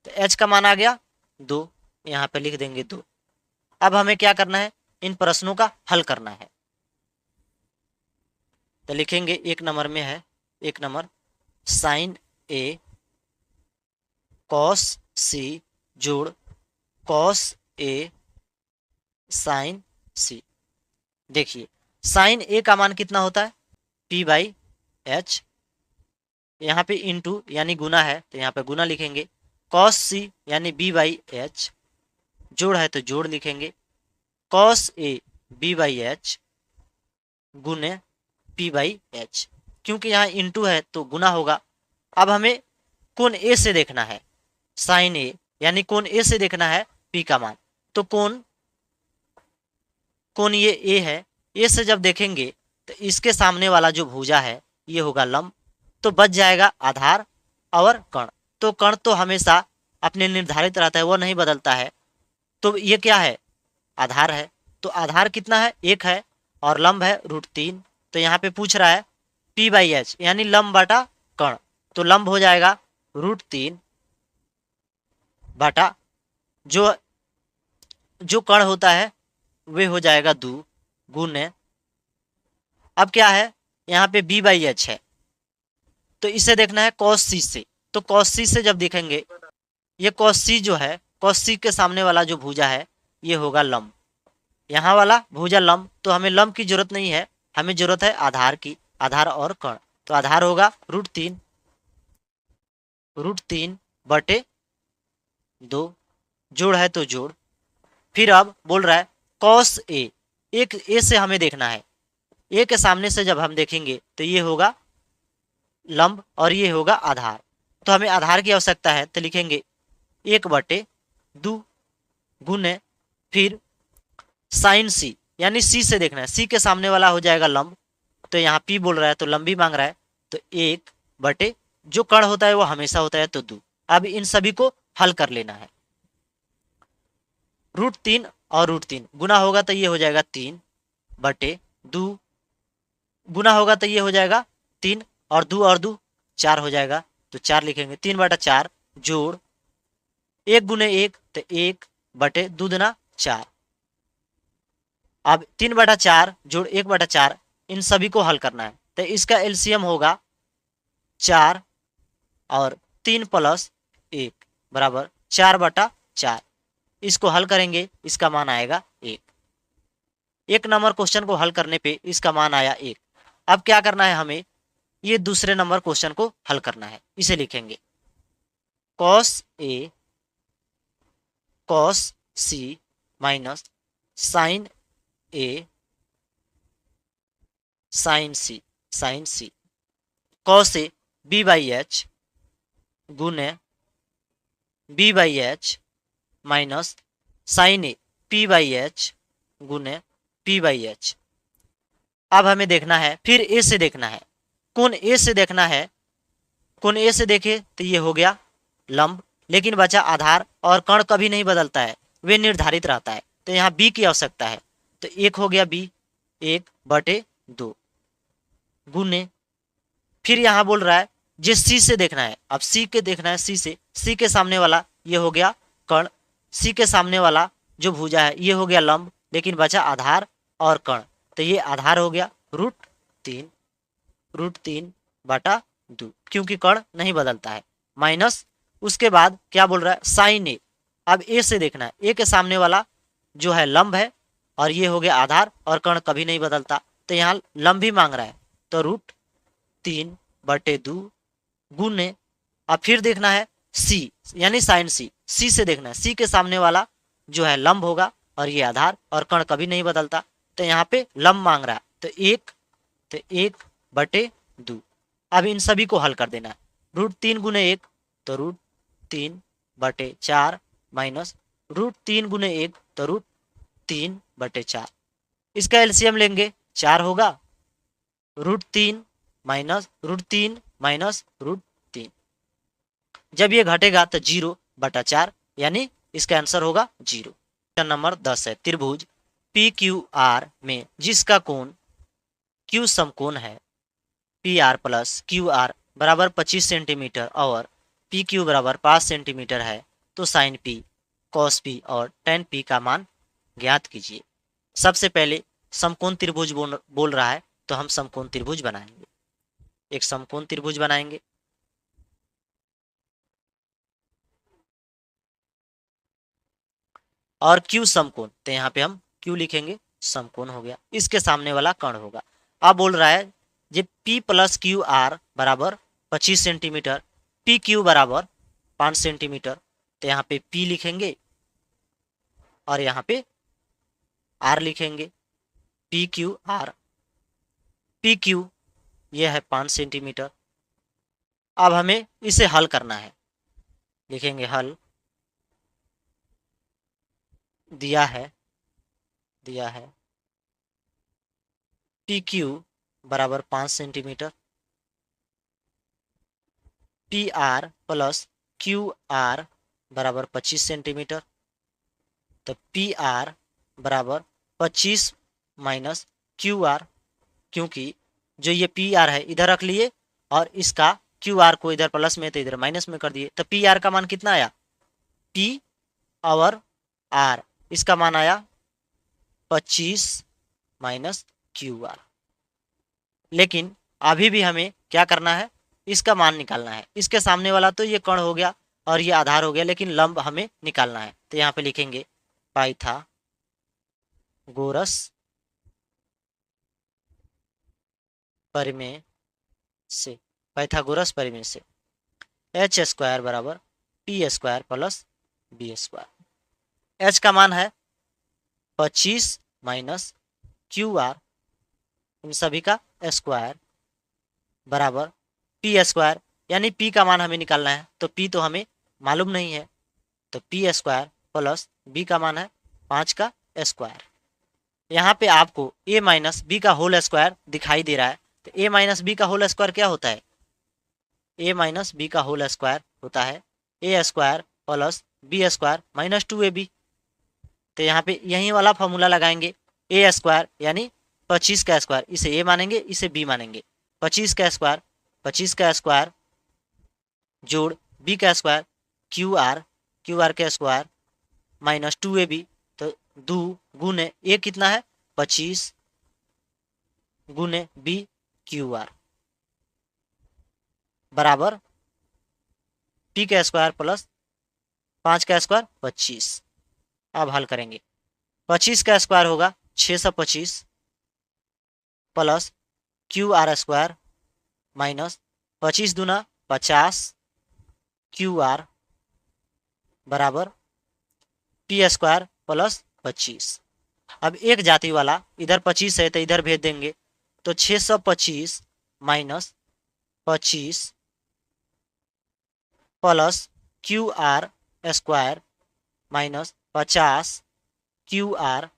A: तो h का मान आ गया 2, यहाँ पे लिख देंगे 2। अब हमें क्या करना है, इन प्रश्नों का हल करना है। तो लिखेंगे 1 नंबर में है, 1 number sin a cos c जोड़ cos a sin c। देखिए sin a का मान कितना होता है, p/h, यहाँ पे इंटू यानी गुना है तो यहाँ पे गुना लिखेंगे, cos c यानी b/h, जोड़ है तो जोड़ लिखेंगे, cos a b/h गुने p/h, क्योंकि यहाँ इंटू है तो गुना होगा। अब हमें कोण ए से देखना है, साइन ए यानी कोण ए से देखना है p का मान, तो कोण ये ए है, ए से जब देखेंगे तो इसके सामने वाला जो भुजा है ये होगा लंब, तो बच जाएगा आधार और कर्ण। तो कर्ण तो हमेशा अपने निर्धारित रहता है, वो नहीं बदलता है, तो ये क्या है, आधार है। तो आधार कितना है, 1 है और लंब है √3। तो यहाँ पे पूछ रहा है p/h यानी लंब बटा कर्ण, तो लंब हो जाएगा √3 बटा जो जो कण होता है वे हो जाएगा 2 गुने, अब क्या है यहाँ पे b बाई एच है, तो इसे देखना है कॉस सी से। तो कॉस सी से जब देखेंगे, ये कॉस सी जो है, कॉस सी के सामने वाला जो भुजा है ये होगा लंब, यहाँ वाला भुजा लंब, तो हमें लंब की जरूरत नहीं है, हमें जरूरत है आधार की, आधार और कण। तो आधार होगा √3 बटे 2, जोड़ है तो जोड़। फिर अब बोल रहा है कॉस ए, एक ए से हमें देखना है, ए के सामने से जब हम देखेंगे तो ये होगा लंब और ये होगा आधार, तो हमें आधार की आवश्यकता है, तो लिखेंगे 1/2 गुने, फिर साइन सी, यानी सी से देखना है, सी के सामने वाला हो जाएगा लंब, तो यहाँ पी बोल रहा है तो लंबी मांग रहा है, तो 1 जो कण होता है वो हमेशा होता है तो 2। अब इन सभी को हल कर लेना है, √3 और √3 गुना होगा तो ये हो जाएगा 3/2, गुना होगा तो ये हो जाएगा 3 और 2 4 हो जाएगा, तो 4 लिखेंगे, 3/4 जोड़ 1 गुने 1 तो 1/2 दूना 4। अब 3/4 जोड़ 1/4, इन सभी को हल करना है, तो इसका एलसीएम होगा 4 और 3 + 1 बराबर 4/4। इसको हल करेंगे, इसका मान आएगा 1। 1 नंबर क्वेश्चन को हल करने पे इसका मान आया 1। अब क्या करना है हमें, ये दूसरे नंबर क्वेश्चन को हल करना है, इसे लिखेंगे cos A cos C minus sine A sine C cos A b by H गुने b by H minus sine A p by H गुने p बाई एच। अब हमें देखना है, फिर ए से देखना है, कौन ए से देखना है, कौन ए से देखे तो ये हो गया लंब, लेकिन बचा आधार, और कण कभी नहीं बदलता है, वे निर्धारित रहता है, तो यहाँ बी की आवश्यकता है, तो 1 हो गया बी 1/2 गुने, फिर यहाँ बोल रहा है जे सी से देखना है, अब सी के देखना है, सी के सामने वाला ये हो गया कण, सी के सामने वाला जो भुजा है ये हो गया लंब, लेकिन बचा आधार और कण, तो ये आधार हो गया √3/2, क्योंकि कण नहीं बदलता है, माइनस उसके बाद क्या बोल रहा है साइन ए। अब ए से देखना है, ए के सामने वाला जो है लंब है, और ये हो गया आधार, और कण कभी नहीं बदलता, तो यहाँ लंब भी मांग रहा है, तो √3/2 गुने, अब फिर देखना है सी, यानी साइन सी, सी से देखना है, सी के सामने वाला जो है लंब होगा, और ये आधार, और कण कभी नहीं बदलता, तो यहाँ पे लंब मांग रहा है, तो 1/2। अब इन सभी को हल कर देना है, √3 गुने 1 तो √3/4 माइनस √3 गुने 1 तो √3/4, इसका एलसीएम लेंगे 4 होगा, √3 माइनस √3, जब ये घटेगा तो 0/4, यानी इसका आंसर होगा 0। क्वेश्चन नंबर 10 है, त्रिभुज PQR में जिसका कोण Q समकोण है, PR + QR बराबर 25 सेंटीमीटर और PQ बराबर 5 सेंटीमीटर है, तो साइन P cos P और tan P का मान ज्ञात कीजिए। सबसे पहले समकोण त्रिभुज बोल रहा है, तो हम समकोण त्रिभुज बनाएंगे, एक समकोण त्रिभुज बनाएंगे, और Q समकोण, तो यहाँ पे हम Q लिखेंगे, समकोण हो गया, इसके सामने वाला कण होगा। अब बोल रहा है जे P + QR बराबर 25 सेंटीमीटर, PQ बराबर 5 सेंटीमीटर, तो यहाँ पे P लिखेंगे और यहाँ पे R लिखेंगे, PQR, PQ ये है 5 सेंटीमीटर। अब हमें इसे हल करना है, लिखेंगे हल, दिया है PQ बराबर 5 सेंटीमीटर, PR + QR बराबर 25 सेंटीमीटर, तो PR बराबर 25 माइनस QR, क्योंकि जो ये PR है इधर रख लिए और इसका QR को इधर प्लस में तो इधर माइनस में कर दिए, तो PR का मान कितना आया, P और R इसका मान आया 25 माइनस क्यू आर। लेकिन अभी भी हमें क्या करना है, इसका मान निकालना है। इसके सामने वाला तो ये कण हो गया और ये आधार हो गया, लेकिन लंब हमें निकालना है। तो यहाँ पे लिखेंगे पाइथागोरस परिमेय से, पाइथागोरस परिमेय से एच स्क्वायर बराबर T square plus B square. H का मान है 25 माइनस क्यू आर, इन सभी का स्क्वायर बराबर पी स्क्वायर, यानी पी का मान हमें निकालना है। तो पी तो हमें मालूम नहीं है, तो पी स्क्वायर प्लस बी का मान है 5 का स्क्वायर। यहाँ पे आपको ए माइनस बी का होल स्क्वायर दिखाई दे रहा है। तो ए माइनस बी का होल स्क्वायर क्या होता है, ए माइनस बी का होल स्क्वायर होता है a square plus B square minus 2ab। तो यहाँ पे यही वाला फॉर्मूला लगाएंगे, ए स्क्वायर यानी 25 का स्क्वायर, इसे ए मानेंगे इसे बी मानेंगे। 25 का स्क्वायर जोड़ बी का स्क्वायर क्यू आर का स्क्वायर माइनस 2ab। तो 2 गुने ए कितना है 25 गुने बी क्यू आर बराबर पी का स्क्वायर प्लस 5 का स्क्वायर 25। अब हल करेंगे, 25 का स्क्वायर होगा 625 plus Q R square minus 25 दूना 50 क्यू आर बराबर पी स्क्वायर प्लस 25। अब एक जाति वाला इधर 25 है तो इधर भेज देंगे, तो 625 minus 25 plus Q R square minus 50 Q R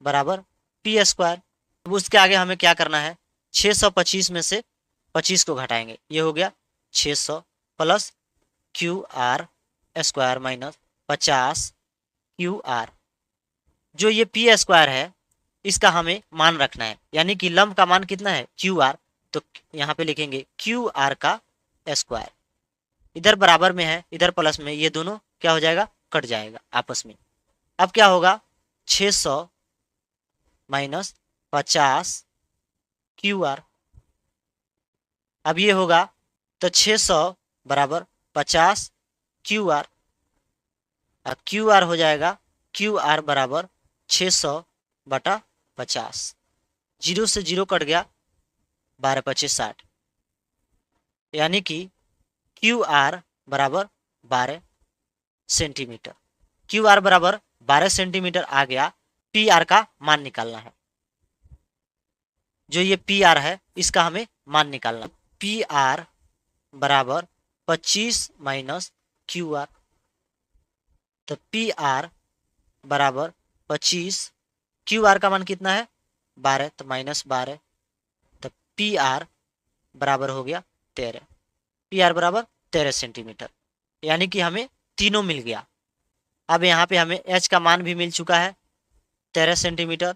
A: बराबर पी स्क्वायर। अब उसके आगे हमें क्या करना है, 625 में से 25 को घटाएंगे, ये हो गया 600 plus Q R square minus 50 Q R. जो ये पी स्क्वायर है इसका हमें मान रखना है, यानी कि लंब का मान कितना है क्यू आर। तो यहाँ पे लिखेंगे क्यू आर का स्क्वायर, इधर बराबर में है इधर प्लस में, ये दोनों क्या हो जाएगा कट जाएगा आपस में। अब क्या होगा 600 माइनस 50 क्यू आर। अब ये होगा तो 600 बराबर 50 क्यू आर, और क्यू आर हो जाएगा क्यू आर बराबर 600 बटा 50। 0 से 0 कट गया, 12 25 60, यानी कि क्यू आर बराबर 12 सेंटीमीटर। क्यू आर बराबर 12 सेंटीमीटर आ गया। पी आर का मान निकालना है, जो ये पी आर है इसका हमें मान निकालना। पी आर बराबर 25 माइनस क्यू आर, तो पी आर बराबर 25, क्यू आर का मान कितना है 12, तो माइनस 12, तो पी आर बराबर हो गया 13। पी आर बराबर 13 सेंटीमीटर, यानी कि हमें तीनों मिल गया। अब यहाँ पे हमें एच का मान भी मिल चुका है 13 सेंटीमीटर,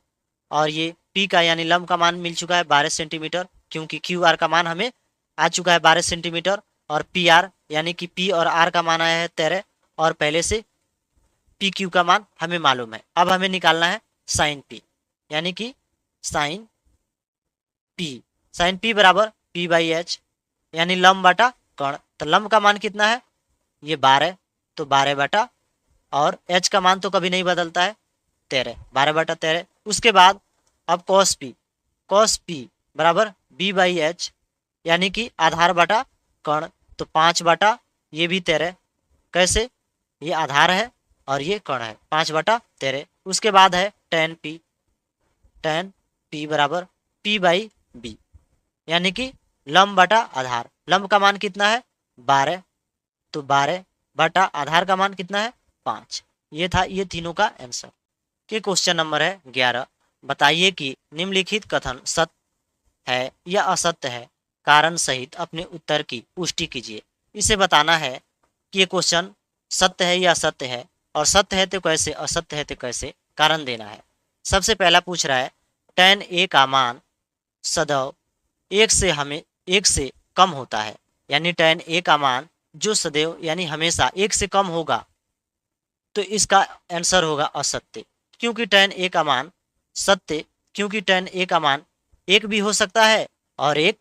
A: और ये पी का यानी लंब का मान मिल चुका है 12 सेंटीमीटर, क्योंकि क्यू आर का मान हमें आ चुका है 12 सेंटीमीटर, और पी आर यानी कि पी और आर का मान आया है 13, और पहले से पी क्यू का मान हमें मालूम है। अब हमें निकालना है साइन पी, यानी कि साइन पी बराबर पी बाई एच, यानी लंब बटा कण। तो लंब का मान कितना है ये 12, तो 12 बटा, और एच का मान तो कभी नहीं बदलता है 13, 12 बटा 13। उसके बाद अब कॉस पी बराबर बी बाई एच, यानी कि आधार बटा कण, तो 5 बटा ये भी 13, कैसे ये आधार है और ये कण है 5 बटा 13। उसके बाद है टेन पी बराबर पी बाई बी, यानी कि लंब बटा आधार। लंब का मान कितना है 12, तो 12 बटा आधार का मान कितना है 5। ये था ये तीनों का आंसर। के क्वेश्चन नंबर है 11, बताइए कि निम्नलिखित कथन सत्य है या असत्य है, कारण सहित अपने उत्तर की पुष्टि कीजिए। इसे बताना है कि ये क्वेश्चन सत्य है या असत्य है, और सत्य है तो कैसे, असत्य है तो कैसे, कारण देना है। सबसे पहला पूछ रहा है tan a का मान सदैव 1 से कम होता है, यानी tan a का मान जो सदैव यानी हमेशा 1 से कम होगा, तो इसका आंसर होगा असत्य, क्योंकि tan a का मान सत्य, क्योंकि tan a का मान एक भी हो सकता है और एक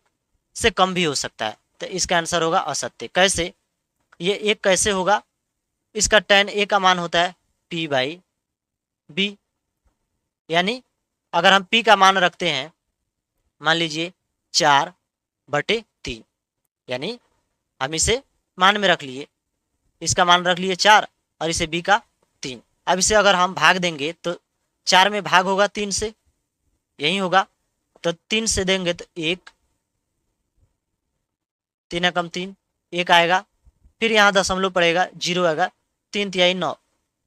A: से कम भी हो सकता है, तो इसका आंसर होगा असत्य। कैसे? ये एक कैसे होगा? इसका tan a का मान होता है p/b, यानी अगर हम p का मान रखते हैं, मान लीजिए 4/3, यानी हम इसे मान में रख लिए, इसका मान रख लिए 4 और इसे b का 3। अब इसे अगर हम भाग देंगे तो 4 में भाग होगा 3 से, यही होगा, तो 3 से देंगे तो 1, 3 कम 3, 1 आएगा, फिर यहाँ दशमलव पड़ेगा, 0 आएगा, 3×3 9,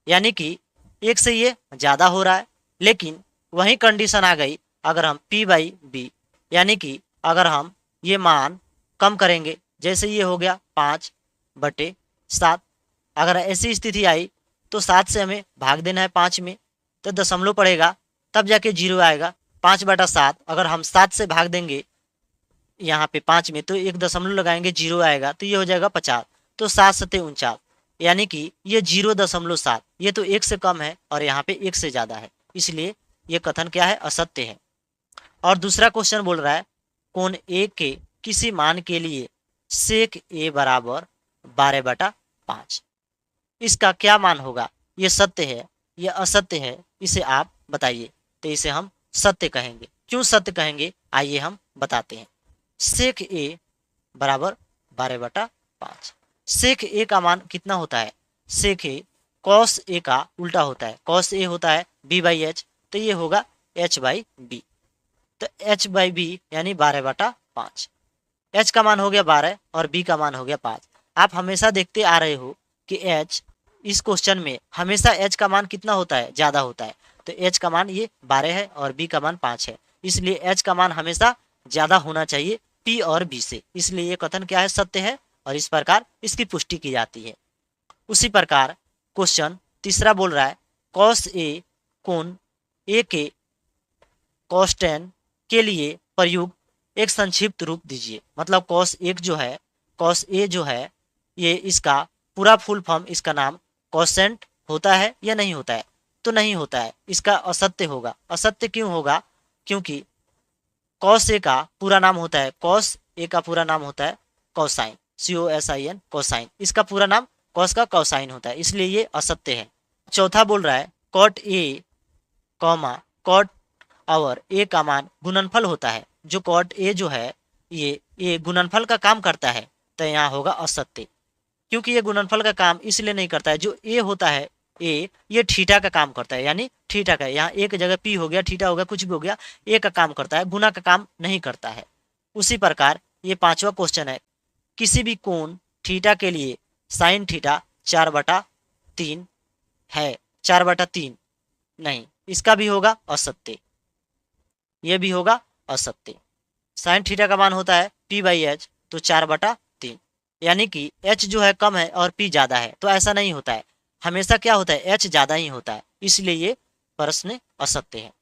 A: यानी कि 1 से ये ज़्यादा हो रहा है। लेकिन वही कंडीशन आ गई अगर हम p/b, यानी कि अगर हम ये मान कम करेंगे, जैसे ये हो गया 5/7, अगर ऐसी स्थिति आई तो 7 से हमें भाग देना है 5 में, तो दशमलव पड़ेगा, तब जाके 0 आएगा। 5/7 अगर हम 7 से भाग देंगे यहाँ पे 5 में, तो एक दशमलव लगाएंगे, 0 आएगा, तो ये हो जाएगा 50, तो 7×7 = 49, यानी कि ये 0.7, ये तो 1 से कम है और यहाँ पे 1 से ज़्यादा है, इसलिए ये कथन क्या है? असत्य है। और दूसरा क्वेश्चन बोल रहा है कोण ए के किसी मान के लिए सेक ए बराबर 12/5, इसका क्या मान होगा? ये सत्य है, ये असत्य है, इसे आप बताइए। तो इसे हम सत्य कहेंगे। क्यों सत्य कहेंगे, आइए हम बताते हैं। सेक ए बराबर 12/5, सेक ए का मान कितना होता है? सेक ए कॉस ए का उल्टा होता है, कॉस ए होता है b/h, तो ये होगा h/b, तो h/b यानी 12/5। h का मान हो गया 12 और b का मान हो गया 5। आप हमेशा देखते आ रहे हो कि h इस क्वेश्चन में हमेशा h का मान कितना होता है? ज़्यादा होता है, तो h का मान ये 12 है और b का मान 5 है, इसलिए h का मान हमेशा ज़्यादा होना चाहिए p और b से, इसलिए ये कथन क्या है? सत्य है, और इस प्रकार इसकी पुष्टि की जाती है। उसी प्रकार क्वेश्चन तीसरा बोल रहा है कॉस ए कोण ए के कॉस tan के लिए प्रयुक्त एक संक्षिप्त रूप दीजिए। मतलब कॉस एक जो है, कॉस ए जो है, ये इसका पूरा फुल फॉर्म, इसका नाम कॉसेंट होता है या नहीं होता है? तो नहीं होता है, इसका असत्य होगा। असत्य क्यों होगा? क्योंकि कॉस ए का पूरा नाम होता है, कॉस ए का पूरा नाम होता है कोसाइन, COSIN, कोसाइन, इसका पूरा नाम कॉस का कोसाइन होता है, इसलिए ये असत्य है। चौथा बोल रहा है कॉट ए कॉमा कॉट और ए का मान गुणनफल होता है। जो कॉट ए जो है, ये गुणनफल का काम करता है, तो यहाँ होगा असत्य, क्योंकि ये गुणनफल का काम इसलिए नहीं करता है। जो ए होता है, ए ये थीटा का काम करता है, यानी थीटा का, यहाँ एक जगह पी हो गया, थीटा हो गया, कुछ भी हो गया, ए का काम करता है, गुना का काम नहीं करता है। उसी प्रकार ये पांचवा क्वेश्चन है किसी भी कोण थीटा के लिए साइन थीटा 4/3 है, 4/3 नहीं, इसका भी होगा असत्य, ये भी होगा असत्य। साइन थीटा का मान होता है p/h, तो 4/3, यानी कि h जो है कम है और p ज़्यादा है, तो ऐसा नहीं होता है, हमेशा क्या होता है? h ज़्यादा ही होता है, इसलिए ये प्रश्न असत्य है।